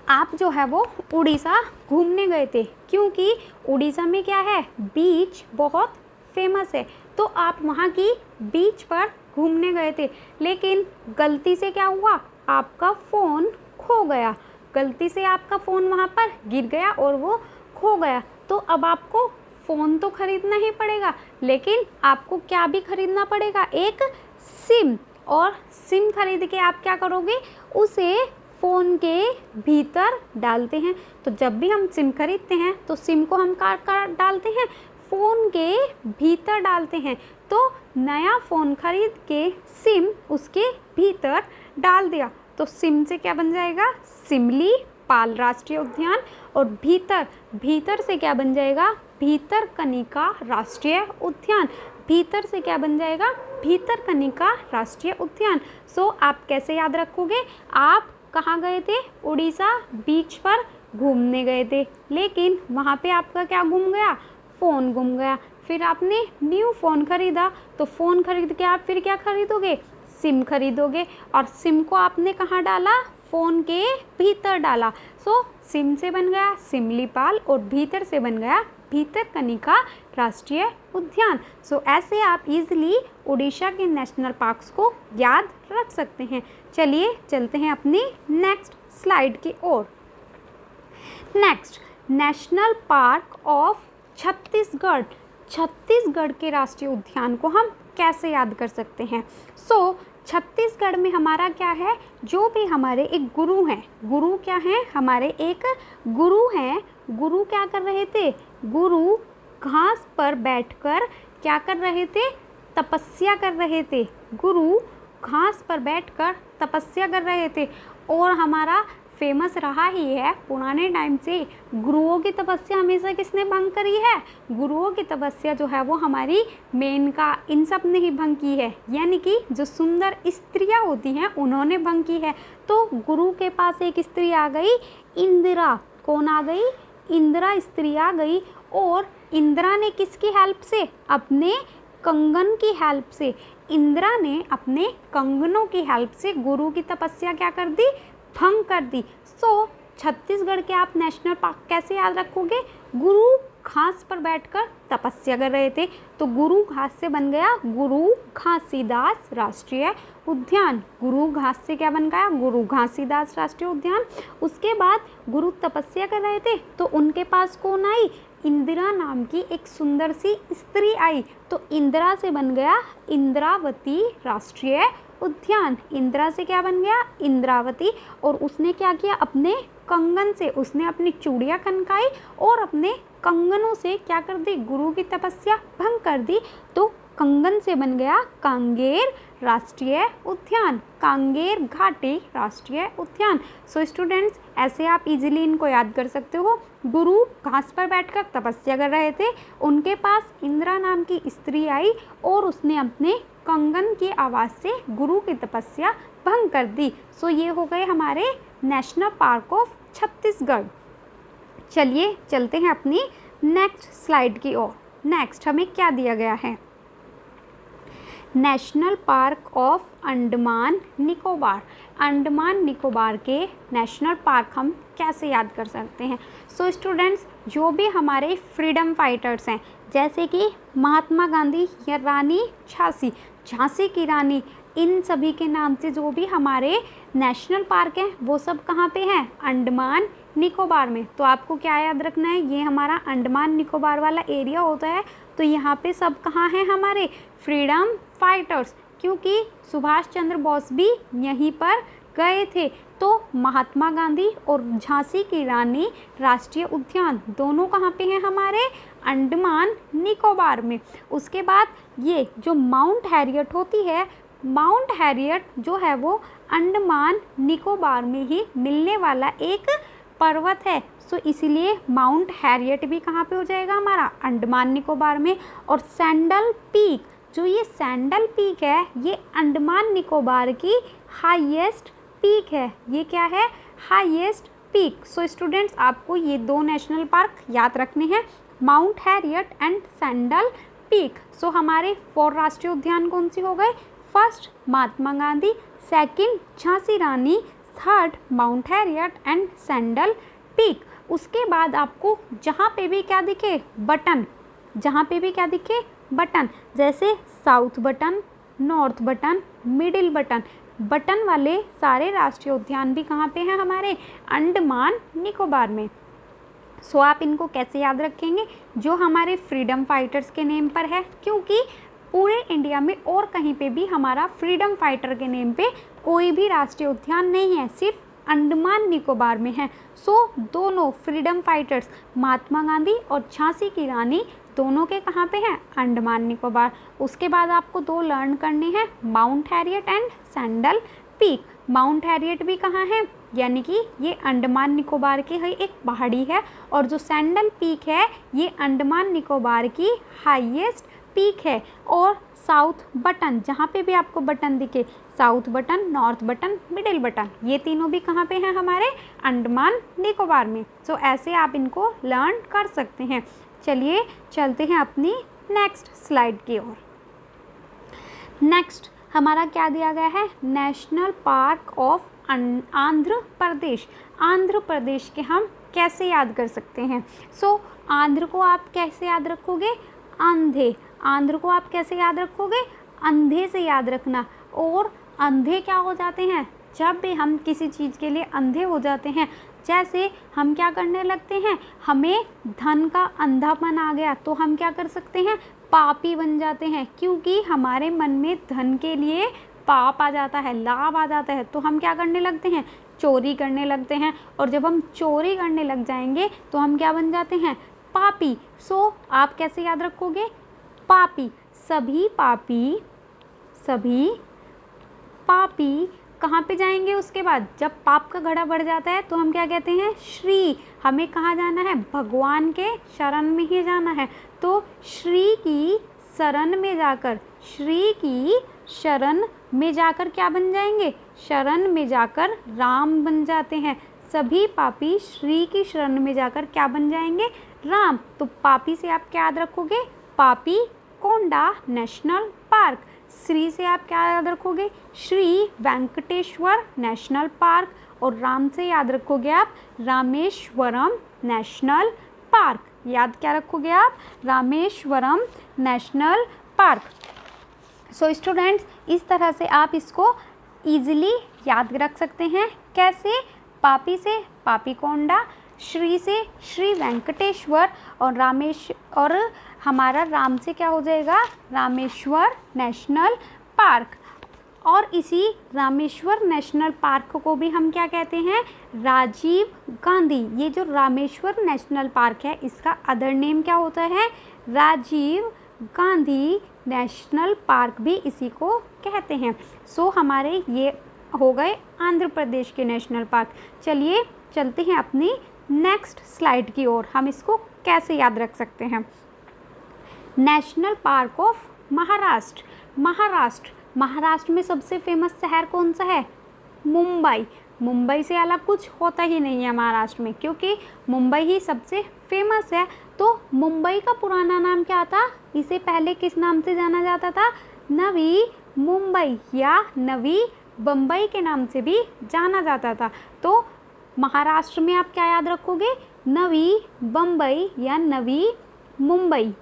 आप जो है वो उड़ीसा घूमने गए थे, क्योंकि उड़ीसा में क्या है, बीच बहुत फेमस है, तो आप वहाँ की बीच पर घूमने गए थे, लेकिन गलती से क्या हुआ, आपका फ़ोन खो गया। गलती से आपका फ़ोन वहाँ पर गिर गया और वो खो गया। तो अब आपको फ़ोन तो ख़रीदना ही पड़ेगा, लेकिन आपको क्या भी ख़रीदना पड़ेगा, एक सिम। और सिम खरीद के आप क्या करोगे, उसे फ़ोन के भीतर डालते हैं। तो जब भी हम सिम खरीदते हैं तो सिम को हम कहाँ डालते हैं, फ़ोन के भीतर डालते हैं। तो नया फ़ोन खरीद के सिम उसके भीतर डाल दिया, तो सिम से क्या बन जाएगा, सिमली पाल राष्ट्रीय उद्यान। और भीतर से क्या बन जाएगा, भीतरकनिका राष्ट्रीय उद्यान। भीतर से क्या बन जाएगा, भीतरकनिका राष्ट्रीय उद्यान। सो आप कैसे याद रखोगे, आप कहाँ गए थे, उड़ीसा बीच पर घूमने गए थे, लेकिन वहाँ पे आपका क्या गुम गया, फ़ोन गुम गया। फिर आपने न्यू फ़ोन ख़रीदा, तो फ़ोन खरीद के आप फिर क्या खरीदोगे, सिम खरीदोगे। और सिम को आपने कहाँ डाला, फ़ोन के भीतर डाला। सो सिम से बन गया सिमलीपाल और भीतर से बन गया भीतरकनिका राष्ट्रीय उद्यान। सो ऐसे आप इजीली उड़ीसा के नेशनल पार्क्स को याद रख सकते हैं। चलिए चलते हैं अपनी नेक्स्ट स्लाइड की ओर। Next, national park of Chhattisgarh. Chhattisgarh के राष्ट्रीय उद्यान को हम कैसे याद कर सकते हैं। छत्तीसगढ़ में हमारा क्या है, जो भी हमारे एक गुरु हैं, गुरु क्या हैं, हमारे एक गुरु हैं। गुरु क्या कर रहे थे, गुरु घास पर बैठकर क्या कर रहे थे, तपस्या कर रहे थे। गुरु घास पर बैठकर तपस्या कर रहे थे। और हमारा फेमस रहा ही है पुराने टाइम से, गुरुओं की तपस्या हमेशा किसने भंग करी है, गुरुओं की तपस्या जो है वो हमारी मेनका, इन सब ने ही भंग की है, यानी कि जो सुंदर स्त्रियां होती हैं उन्होंने भंग की है। तो गुरु के पास एक स्त्री आ गई, इंदिरा। कौन आ गई, इंदिरा स्त्री आ गई। और इंदिरा ने किसकी हेल्प से, अपने कंगन की हेल्प से, इंदिरा ने अपने कंगनों की हेल्प से गुरु की तपस्या क्या कर दी, भंग कर दी। सो छत्तीसगढ़ के आप नेशनल पार्क कैसे याद रखोगे, गुरु घास पर बैठकर तपस्या कर रहे थे, तो गुरु घास से बन गया गुरु घासीदास राष्ट्रीय उद्यान। गुरु घास से क्या बन गया, गुरु घासीदास राष्ट्रीय उद्यान। उसके बाद गुरु तपस्या कर रहे थे, तो उनके पास कौन आई, इंदिरा नाम की एक सुंदर सी स्त्री आई, तो इंदिरा से बन गया इंद्रावती राष्ट्रीय उद्यान। इंदिरा से क्या बन गया, इंद्रावती। और उसने क्या किया, अपने कंगन से उसने अपनी चूड़ियाँ खनकाई और अपने कंगनों से क्या कर दी, गुरु की तपस्या भंग कर दी, तो कंगन से बन गया कांगेर राष्ट्रीय उद्यान, कांगेर घाटी राष्ट्रीय उद्यान। सो स्टूडेंट्स, ऐसे आप इजीली इनको याद कर सकते हो। गुरु घास पर बैठकर तपस्या कर रहे थे, उनके पास इंदिरा नाम की स्त्री आई और उसने अपने कंगन की आवाज़ से गुरु की तपस्या भंग कर दी। सो ये हो गए हमारे नेशनल पार्क ऑफ छत्तीसगढ़। चलिए चलते हैं अपनी नेक्स्ट स्लाइड की ओर। नेक्स्ट हमें क्या दिया गया है, national park of Andaman Nicobar. Andaman Nicobar के नेशनल पार्क हम कैसे याद कर सकते हैं। सो स्टूडेंट्स, जो भी हमारे फ्रीडम फाइटर्स हैं, जैसे कि महात्मा गांधी या रानी झांसी की रानी, इन सभी के नाम से जो भी हमारे नेशनल पार्क हैं वो सब कहाँ पे हैं, अंडमान निकोबार में। तो आपको क्या याद रखना है, ये हमारा अंडमान निकोबार वाला एरिया होता है, तो यहाँ पे सब कहाँ हैं, हमारे फ्रीडम फाइटर्स, क्योंकि सुभाष चंद्र बोस भी यहीं पर गए थे। तो महात्मा गांधी और झांसी की रानी राष्ट्रीय उद्यान दोनों कहाँ पे हैं, हमारे अंडमान निकोबार में। उसके बाद ये जो माउंट हैरियट होती है माउंट हैरियट जो है वो अंडमान निकोबार में ही मिलने वाला एक पर्वत है। सो इसीलिए माउंट हैरियट भी कहाँ पे हो जाएगा हमारा, अंडमान निकोबार में। और सैंडल पीक, जो ये सैंडल पीक है ये अंडमान निकोबार की हाईएस्ट पीक है। ये क्या है, हाईएस्ट पीक। सो स्टूडेंट्स आपको ये दो नेशनल पार्क याद रखने हैं, Mount Harriet and Sandal Peak. So हमारे 4 राष्ट्रीय उद्यान कौन से हो गए, first Mahatma Gandhi, second Jhansi Rani, third Mount Harriet and Sandal Peak. उसके बाद आपको जहाँ पे भी क्या दिखे बटन, जहाँ पे भी क्या दिखे बटन, जैसे south button, north button, middle button, button वाले सारे राष्ट्रीय उद्यान भी कहाँ पे हैं हमारे, अंडमान निकोबार में। सो आप इनको कैसे याद रखेंगे, जो हमारे फ्रीडम फाइटर्स के नेम पर है, क्योंकि पूरे इंडिया में और कहीं पे भी हमारा फ्रीडम फाइटर के नेम पे कोई भी राष्ट्रीय उद्यान नहीं है, सिर्फ अंडमान निकोबार में है। सो दोनों फ्रीडम फाइटर्स महात्मा गांधी और झांसी की रानी दोनों के कहाँ पे हैं, अंडमान निकोबार। उसके बाद आपको 2 लर्न करने हैं, Mount Harriet and Sandal peak. Mount Harriet भी कहाँ है, यानी कि ये अंडमान निकोबार की है एक पहाड़ी है, और जो सैंडल पीक है ये अंडमान निकोबार की हाईएस्ट पीक है। और साउथ बटन, जहाँ पे भी आपको बटन दिखे, south button, north button, middle button, ये तीनों भी कहाँ पे हैं हमारे, अंडमान निकोबार में। सो ऐसे आप इनको लर्न कर सकते हैं। चलिए चलते हैं अपनी नेक्स्ट स्लाइड की ओर। नेक्स्ट हमारा क्या दिया गया है, national park of Andhra Pradesh. Andhra Pradesh के हम कैसे याद कर सकते हैं। सो आंध्र को आप कैसे याद रखोगे, अंधे। आंध्र को आप कैसे याद रखोगे, अंधे से याद रखना। और अंधे क्या हो जाते हैं, जब भी हम किसी चीज़ के लिए अंधे हो जाते हैं, जैसे हम क्या करने लगते हैं, हमें धन का अंधापन आ गया तो हम क्या कर सकते हैं, पापी बन जाते हैं, क्योंकि हमारे मन में धन के लिए पाप आ जाता है, लाभ आ जाता है, तो हम क्या करने लगते हैं, चोरी करने लगते हैं। और जब हम चोरी करने लग जाएंगे तो हम क्या बन जाते हैं, पापी। सो आप कैसे याद रखोगे, पापी। सभी पापी, सभी पापी कहाँ पे जाएंगे उसके बाद, जब पाप का घड़ा बढ़ जाता है तो हम क्या कहते हैं, श्री। हमें कहाँ जाना है, भगवान के शरण में ही जाना है। तो श्री की शरण में जाकर, श्री की शरण में जाकर क्या बन जाएंगे, शरण में जाकर राम बन जाते हैं। सभी पापी श्री की शरण में जाकर क्या बन जाएंगे, राम। तो पापी से आप क्या याद रखोगे, पापी कोंडा नेशनल पार्क। श्री से आप क्या याद रखोगे, श्री वेंकटेश्वर नेशनल पार्क। और राम से याद रखोगे आप रामेश्वरम नेशनल पार्क। याद क्या रखोगे आप, Rameswaram national park. So students इस तरह से आप इसको ईजिली याद रख सकते हैं। कैसे, पापी से पापी कोंडा, श्री से श्री वेंकटेश्वर, और हमारा राम से क्या हो जाएगा, रामेश्वर नेशनल पार्क। और इसी रामेश्वर नेशनल पार्क को भी हम क्या कहते हैं, राजीव गांधी। ये जो रामेश्वर नेशनल पार्क है इसका अदर नेम क्या होता है, राजीव गांधी नेशनल पार्क भी इसी को कहते हैं। सो हमारे ये हो गए आंध्र प्रदेश के नेशनल पार्क। चलिए चलते हैं अपनी नेक्स्ट स्लाइड की ओर, हम इसको कैसे याद रख सकते हैं। National park of Maharashtra. Maharashtra, Maharashtra में सबसे फेमस शहर कौन सा है, मुंबई। मुंबई से अलग कुछ होता ही नहीं है महाराष्ट्र में, क्योंकि मुंबई ही सबसे फेमस है। तो मुंबई का पुराना नाम क्या था, इसे पहले किस नाम से जाना जाता था, नवी मुंबई या नवी बम्बई के नाम से भी जाना जाता था। तो महाराष्ट्र में आप क्या याद रखोगे, नवी बम्बई या नवी मुंबई।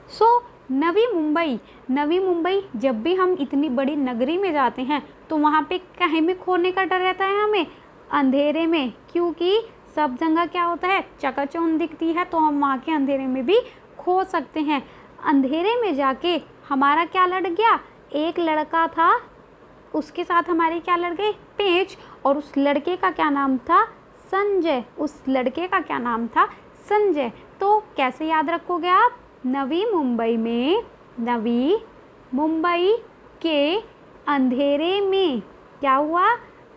सो नवी मुंबई, नवी मुंबई, जब भी हम इतनी बड़ी नगरी में जाते हैं तो वहाँ पे कहीं में खोने का डर रहता है हमें, अंधेरे में, क्योंकि सब जगह क्या होता है, चकाचौंध दिखती है, तो हम वहाँ के अंधेरे में भी खो सकते हैं। अंधेरे में जाके हमारा क्या लड़ गया, एक लड़का था, उसके साथ हमारे क्या लड़ गए, पेंच। और उस लड़के का क्या नाम था, संजय। उस लड़के का क्या नाम था, संजय। तो कैसे याद रखोगे आप, नवी मुंबई में, नवी मुंबई के अंधेरे में क्या हुआ?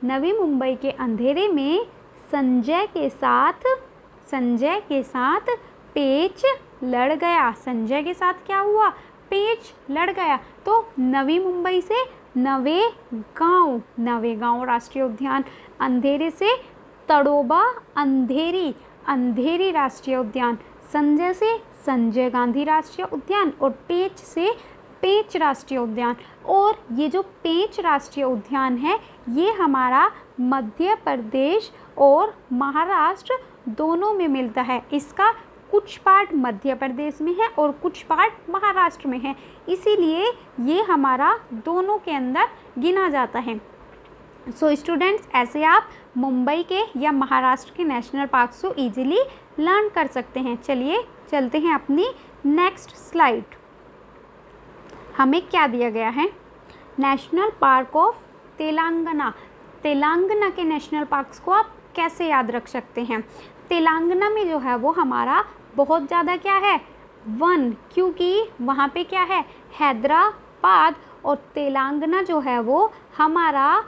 नवी मुंबई के अंधेरे में संजय के साथ पेच लड़ गया। संजय के साथ क्या हुआ? पेच लड़ गया। तो नवी मुंबई से नवेगांव राष्ट्रीय उद्यान, अंधेरे से तड़ोबा अंधेरी राष्ट्रीय उद्यान, संजय से संजय गांधी राष्ट्रीय उद्यान और पेच से पेंच राष्ट्रीय उद्यान। और ये जो पेंच राष्ट्रीय उद्यान है ये हमारा मध्य प्रदेश और महाराष्ट्र दोनों में मिलता है। इसका कुछ पार्ट मध्य प्रदेश में है और कुछ पार्ट महाराष्ट्र में है, इसीलिए ये हमारा दोनों के अंदर गिना जाता है। सो स्टूडेंट्स, ऐसे आप मुंबई के या महाराष्ट्र के नेशनल पार्क्स को इजीली लर्न कर सकते हैं। चलिए चलते हैं अपनी नेक्स्ट स्लाइड। हमें क्या दिया गया है? National park of Telangana. Telangana के नेशनल पार्क्स को आप कैसे याद रख सकते हैं? तेलंगाना में जो है वो हमारा बहुत ज़्यादा क्या है? वन, क्योंकि वहाँ पे क्या है? हैदराबाद। और तेलंगाना जो है वो हमारा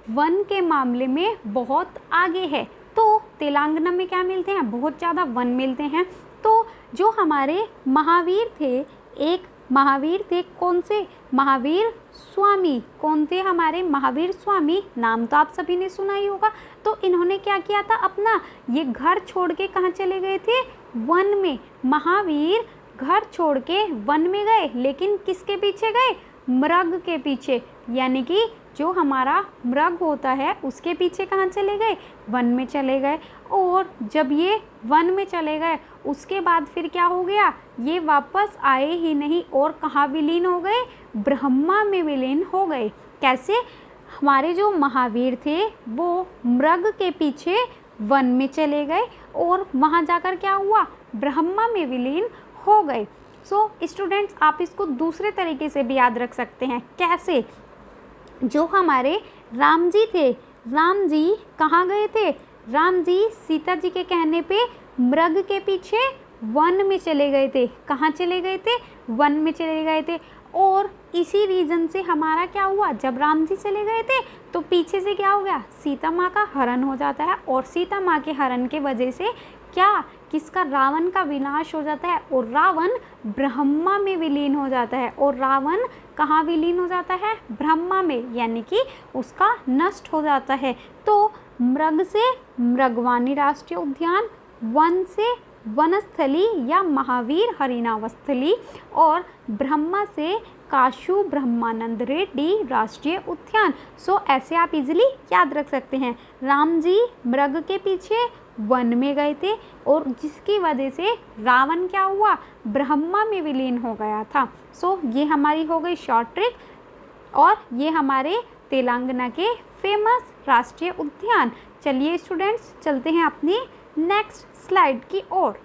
वन के मामले में बहुत आगे है। तो तेलंगाना में क्या मिलते हैं? बहुत ज़्यादा वन मिलते हैं। तो जो हमारे महावीर थे, एक महावीर थे, कौन से? महावीर स्वामी। कौन थे हमारे महावीर स्वामी? नाम तो आप सभी ने सुना ही होगा। तो इन्होंने क्या किया था? अपना ये घर छोड़ के कहाँ चले गए थे? वन में। महावीर घर छोड़ के वन में गए, लेकिन किसके पीछे गए? मृग के पीछे। यानी कि जो हमारा मृग होता है उसके पीछे कहाँ चले गए? वन में चले गए। और जब ये वन में चले गए उसके बाद फिर क्या हो गया? ये वापस आए ही नहीं और कहाँ विलीन हो गए? ब्रह्मा में विलीन हो गए। कैसे? हमारे जो महावीर थे वो मृग के पीछे वन में चले गए और वहाँ जाकर क्या हुआ? ब्रह्मा में विलीन हो गए। सो स्टूडेंट्स, आप इसको दूसरे तरीके से भी याद रख सकते हैं। कैसे? जो हमारे राम जी थे, राम जी कहाँ गए थे? राम जी सीता जी के कहने पे मृग के पीछे वन में चले गए थे। कहाँ चले गए थे? वन में चले गए थे। और इसी रीज़न से हमारा क्या हुआ? जब राम जी चले गए थे तो पीछे से क्या हो गया? सीता माँ का हरण हो जाता है। और सीता माँ के हरण के वजह से क्या? किसका? रावण का विनाश हो जाता है और रावण ब्रह्मा में विलीन हो जाता है। और रावण कहाँ विलीन हो जाता है? ब्रह्मा में, यानी कि उसका नष्ट हो जाता है। तो मृग से मृगवानी राष्ट्रीय उद्यान, वन से वनस्थली या महावीर हरिनावस्थली और ब्रह्मा से काशू ब्रह्मानंद रेड्डी राष्ट्रीय उद्यान। सो ऐसे आप इजीली याद रख सकते हैं। राम जी मृग के पीछे वन में गए थे और जिसकी वजह से रावण क्या हुआ? ब्रह्मा में विलीन हो गया था। सो ये हमारी हो गई शॉर्ट ट्रिक और ये हमारे तेलंगाना के फेमस राष्ट्रीय उद्यान। चलिए स्टूडेंट्स, चलते हैं अपनी नेक्स्ट स्लाइड की ओर।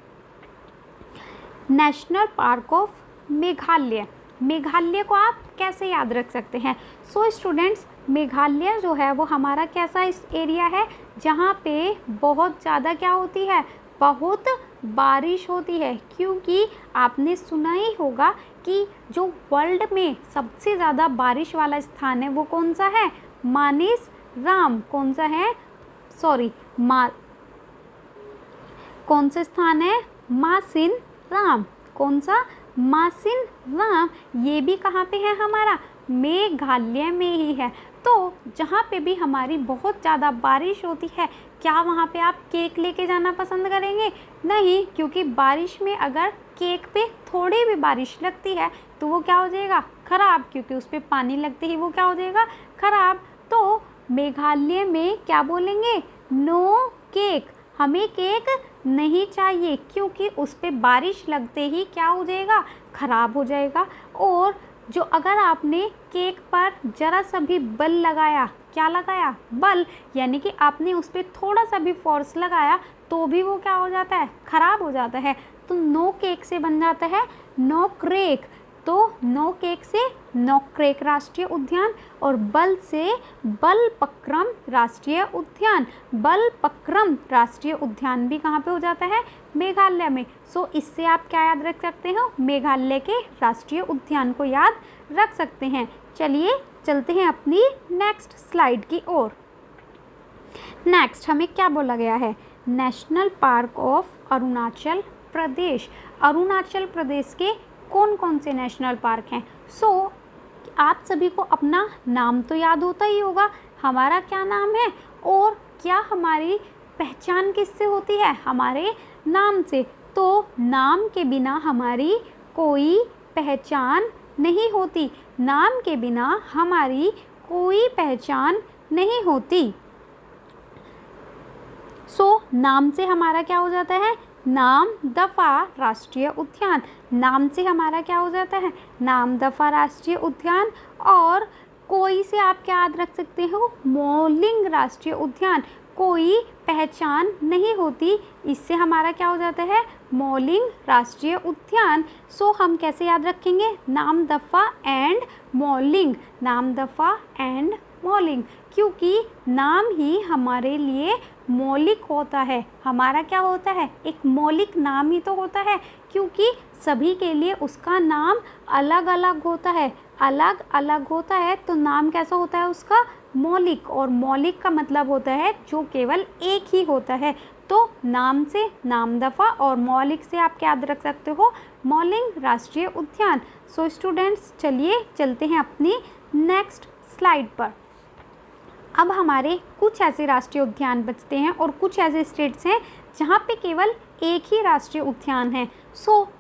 National park of Meghalaya. Meghalaya को आप कैसे याद रख सकते हैं? सो स्टूडेंट्स, मेघालय जो है वो हमारा कैसा इस एरिया है जहाँ पे बहुत ज़्यादा क्या होती है? बहुत बारिश होती है। क्योंकि आपने सुना ही होगा कि जो वर्ल्ड में सबसे ज़्यादा बारिश वाला स्थान है वो कौन सा है? मानेसराम। कौन सा है? कौन सा स्थान है? मासिनराम। कौन सा? मासिनराम। ये भी कहाँ पे है? हमारा मेघालय में ही है। तो जहाँ पे भी हमारी बहुत ज़्यादा बारिश होती है, क्या वहाँ पे आप केक लेके जाना पसंद करेंगे? नहीं, क्योंकि बारिश में अगर केक पे थोड़ी भी बारिश लगती है तो वो क्या हो जाएगा? ख़राब, क्योंकि उस पर पानी लगते ही वो क्या हो जाएगा? ख़राब। तो मेघालय में क्या बोलेंगे? No cake. हमें केक नहीं चाहिए क्योंकि उस पर बारिश लगते ही क्या हो जाएगा? ख़राब हो जाएगा। और जो अगर आपने केक पर ज़रा सा भी बल लगाया, क्या लगाया? बल, यानी कि आपने उस पर थोड़ा सा भी फोर्स लगाया तो भी वो क्या हो जाता है? ख़राब हो जाता है। तो नो केक से बन जाता है नो क्रेक। तो नो केक से नो क्रेक राष्ट्रीय उद्यान और बल से बलपक्रम राष्ट्रीय उद्यान। बलपक्रम राष्ट्रीय उद्यान भी कहाँ पे हो जाता है? मेघालय में। सो इससे आप क्या याद रख सकते हो? मेघालय के राष्ट्रीय उद्यान को याद रख सकते हैं। चलिए चलते हैं अपनी नेक्स्ट स्लाइड की ओर। नेक्स्ट हमें क्या बोला गया है, national park of Arunachal Pradesh. Arunachal Pradesh के कौन कौन से नेशनल पार्क हैं? आप सभी को अपना नाम तो याद होता ही होगा, हमारा क्या नाम है और क्या हमारी पहचान किससे होती है, हमारे नाम से। तो नाम के बिना हमारी कोई पहचान नहीं होती, नाम के बिना हमारी कोई पहचान नहीं होती। नाम से हमारा क्या हो जाता है, नाम दफा राष्ट्रीय उद्यान। नाम से हमारा क्या हो जाता है, नाम दफा राष्ट्रीय उद्यान। और कोई से आप क्या याद रख सकते हो, मौलिंग राष्ट्रीय उद्यान। कोई पहचान नहीं होती, इससे हमारा क्या हो जाता है, मौलिंग राष्ट्रीय उद्यान। हम कैसे याद रखेंगे, नाम दफा एंड मौलिंग, नाम दफा एंड मौलिंग, क्योंकि नाम ही हमारे लिए मौलिक होता है। हमारा क्या होता है, एक मौलिक नाम ही तो होता है, क्योंकि सभी के लिए उसका नाम अलग अलग होता है, अलग अलग होता है। तो नाम कैसा होता है उसका, मौलिक। और मौलिक का मतलब होता है जो केवल एक ही होता है। तो नाम से नाम दफ़ा और मौलिक से आप क्या याद रख सकते हो, मौलिंग राष्ट्रीय उद्यान। स्टूडेंट्स चलिए चलते हैं अपनी नेक्स्ट स्लाइड पर। अब हमारे कुछ ऐसे राष्ट्रीय उद्यान बचते हैं और कुछ ऐसे स्टेट्स हैं जहाँ पे केवल एक ही राष्ट्रीय उद्यान है।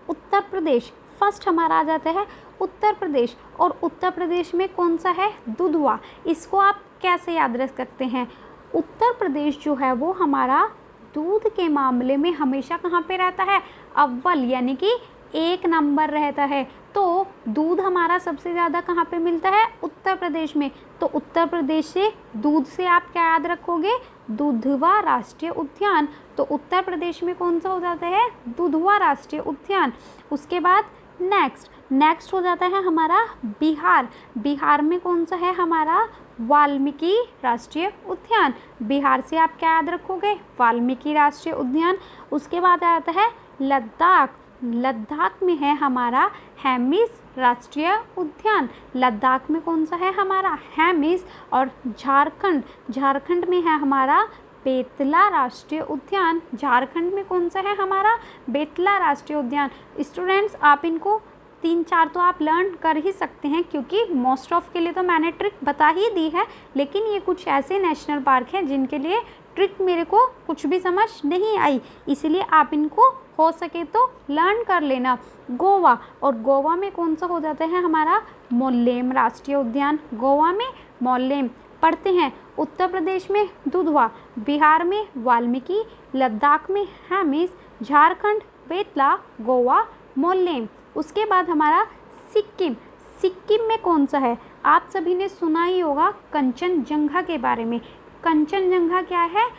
उत्तर प्रदेश फर्स्ट हमारा आ जाता है, उत्तर प्रदेश। और उत्तर प्रदेश में कौन सा है, दुधवा। इसको आप कैसे याद रख सकते हैं, उत्तर प्रदेश जो है वो हमारा दूध के मामले में हमेशा कहाँ पे रहता है, अव्वल, यानी कि 1 नंबर रहता है। तो दूध हमारा सबसे ज़्यादा कहाँ पे मिलता है, उत्तर प्रदेश में। तो उत्तर प्रदेश से दूध से आप क्या याद रखोगे, दुधवा राष्ट्रीय उद्यान। तो उत्तर प्रदेश में कौन सा हो जाता है, दुधवा राष्ट्रीय उद्यान। उसके बाद नेक्स्ट हो जाता है हमारा बिहार। बिहार में कौन सा है हमारा, वाल्मीकि राष्ट्रीय उद्यान। बिहार से आप क्या याद रखोगे, वाल्मीकि राष्ट्रीय उद्यान। उसके बाद आता है लद्दाख। लद्दाख में है हमारा हेमिस राष्ट्रीय उद्यान। लद्दाख में कौन सा है हमारा, हेमिस। और झारखंड में है हमारा बेतला राष्ट्रीय उद्यान। झारखंड में कौन सा है हमारा, बेतला राष्ट्रीय उद्यान। स्टूडेंट्स आप इनको 3-4 तो आप लर्न कर ही सकते हैं, क्योंकि मोस्ट ऑफ के लिए तो मैंने ट्रिक बता ही दी है, लेकिन ये कुछ ऐसे नेशनल पार्क हैं जिनके लिए ट्रिक मेरे को कुछ भी समझ नहीं आई, इसलिए आप इनको हो सके तो लर्न कर लेना। गोवा, और गोवा में कौन सा हो जाता है हमारा, मोल्लेम राष्ट्रीय उद्यान। गोवा में मोल्लेम। पढ़ते हैं, उत्तर प्रदेश में दुधवा, बिहार में वाल्मीकि, लद्दाख में हेमिस, झारखंड बेतला, गोवा मोल्लेम। उसके बाद हमारा सिक्किम में कौन सा है, आप सभी ने सुना ही होगा कंचनजंगा के बारे में। कंचनजंगा क्या है,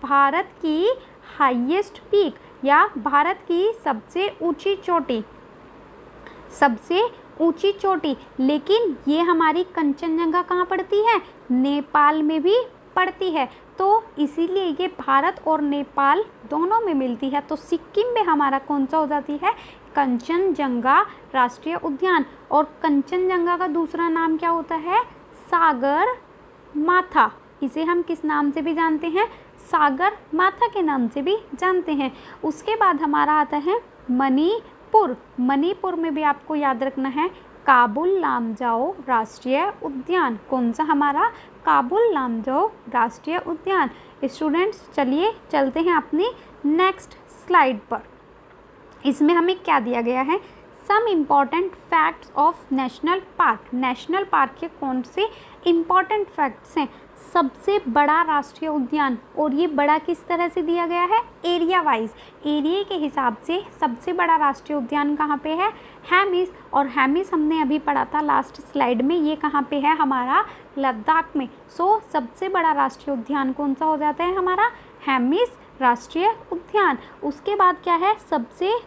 भारत की हाईएस्ट पीक या भारत की सबसे ऊंची चोटी। लेकिन ये हमारी कंचनजंगा कहाँ पड़ती है, नेपाल में भी पड़ती है। तो इसीलिए ये भारत और नेपाल दोनों में मिलती है। तो सिक्किम में हमारा कौन सा हो जाती है, कंचनजंगा राष्ट्रीय उद्यान। और कंचनजंगा का दूसरा नाम क्या होता है, सागर माथा। इसे हम किस नाम से भी जानते हैं, सागर माथा के नाम से भी जानते हैं। उसके बाद हमारा आता है मणिपुर। मणिपुर में भी आपको याद रखना है काबुल लामजाओ राष्ट्रीय उद्यान। कौन सा हमारा, काबुल लामजाओ राष्ट्रीय उद्यान। स्टूडेंट्स चलिए चलते हैं अपनी नेक्स्ट स्लाइड पर। इसमें हमें क्या दिया गया है, some important facts of national park. National park के कौन से इम्पॉर्टेंट फैक्ट्स हैं, सबसे बड़ा राष्ट्रीय उद्यान। और ये बड़ा किस तरह से दिया गया है, एरिया वाइज, एरिया के हिसाब से सबसे बड़ा राष्ट्रीय उद्यान कहाँ पे है, हेमिस। और हेमिस हमने अभी पढ़ा था लास्ट स्लाइड में, ये कहाँ पे है हमारा, लद्दाख में। सबसे बड़ा राष्ट्रीय उद्यान कौन सा हो जाता है हमारा, हेमिस राष्ट्रीय उद्यान। उसके बाद क्या है, सबसे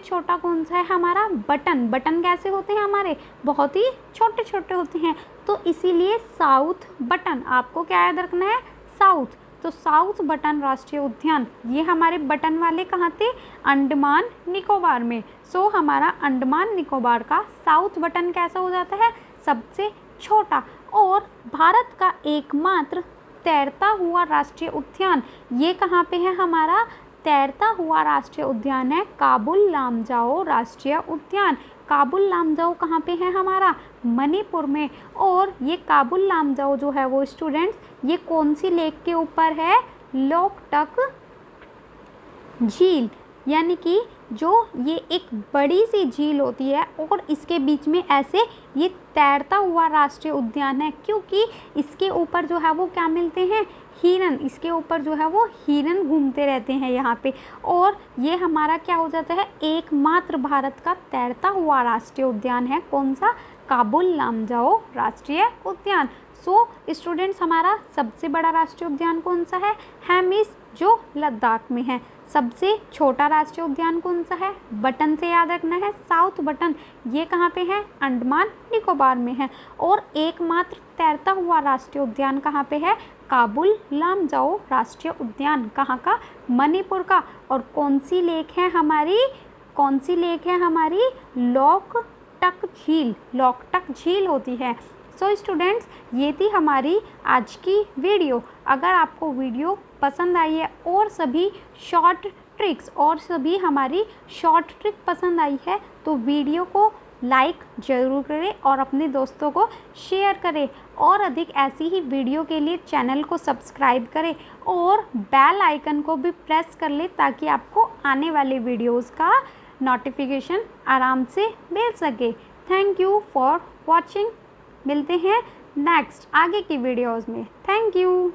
छोटा कौन सा है हमारा, बटन कैसे होते हैं हमारे, बहुत ही छोटे छोटे होते हैं। तो इसीलिए साउथ बटन, आपको क्या याद रखना है, साउथ। तो साउथ बटन राष्ट्रीय उद्यान, ये हमारे बटन वाले कहाँ थे, अंडमान निकोबार में। सो हमारा अंडमान निकोबार का साउथ बटन कैसा हो जाता है, सबसे छोटा। और भारत का एकमात्र तैरता हुआ राष्ट्रीय उद्यान, ये कहाँ पे है, हमारा तैरता हुआ राष्ट्रीय उद्यान है काबुल लामजाओ राष्ट्रीय उद्यान। काबुल लामजाओ कहाँ पे है, हमारा मणिपुर में। और ये काबुल लामजाओ जो है वो स्टूडेंट्स, ये कौन सी लेक के ऊपर है, लोकटक झील, यानी कि जो ये एक बड़ी सी झील होती है और इसके बीच में ऐसे ये तैरता हुआ राष्ट्रीय उद्यान है, क्योंकि इसके ऊपर जो है वो क्या मिलते हैं, हिरन। इसके ऊपर जो है वो हिरन घूमते रहते हैं यहाँ पे। और ये हमारा क्या हो जाता है, एकमात्र भारत का तैरता हुआ राष्ट्रीय उद्यान है, कौन सा, काबुल लामजाओ राष्ट्रीय उद्यान। सो स्टूडेंट्स, हमारा सबसे बड़ा राष्ट्रीय उद्यान कौन सा है, हेमिस, जो लद्दाख में है। सबसे छोटा राष्ट्रीय उद्यान कौन सा है, बटन से याद रखना है, साउथ बटन, ये कहाँ पे है, अंडमान निकोबार में है। और एकमात्र तैरता हुआ राष्ट्रीय उद्यान कहाँ पे है, काबुल लामजाओ राष्ट्रीय उद्यान, कहाँ का, मणिपुर का। और कौन सी लेक है हमारी, कौन सी लेक है हमारी, लोकटक झील, लोकटक झील होती है। सो स्टूडेंट्स, ये थी हमारी आज की वीडियो। अगर आपको वीडियो पसंद आई है और सभी शॉर्ट ट्रिक्स और सभी हमारी शॉर्ट ट्रिक पसंद आई है तो वीडियो को लाइक ज़रूर करें और अपने दोस्तों को शेयर करें। और अधिक ऐसी ही वीडियो के लिए चैनल को सब्सक्राइब करें और बेल आइकन को भी प्रेस कर लें ताकि आपको आने वाले वीडियोज़ का नोटिफिकेशन आराम से मिल सके। Thank you for watching. मिलते हैं नेक्स्ट आगे की वीडियोज़ में। Thank you.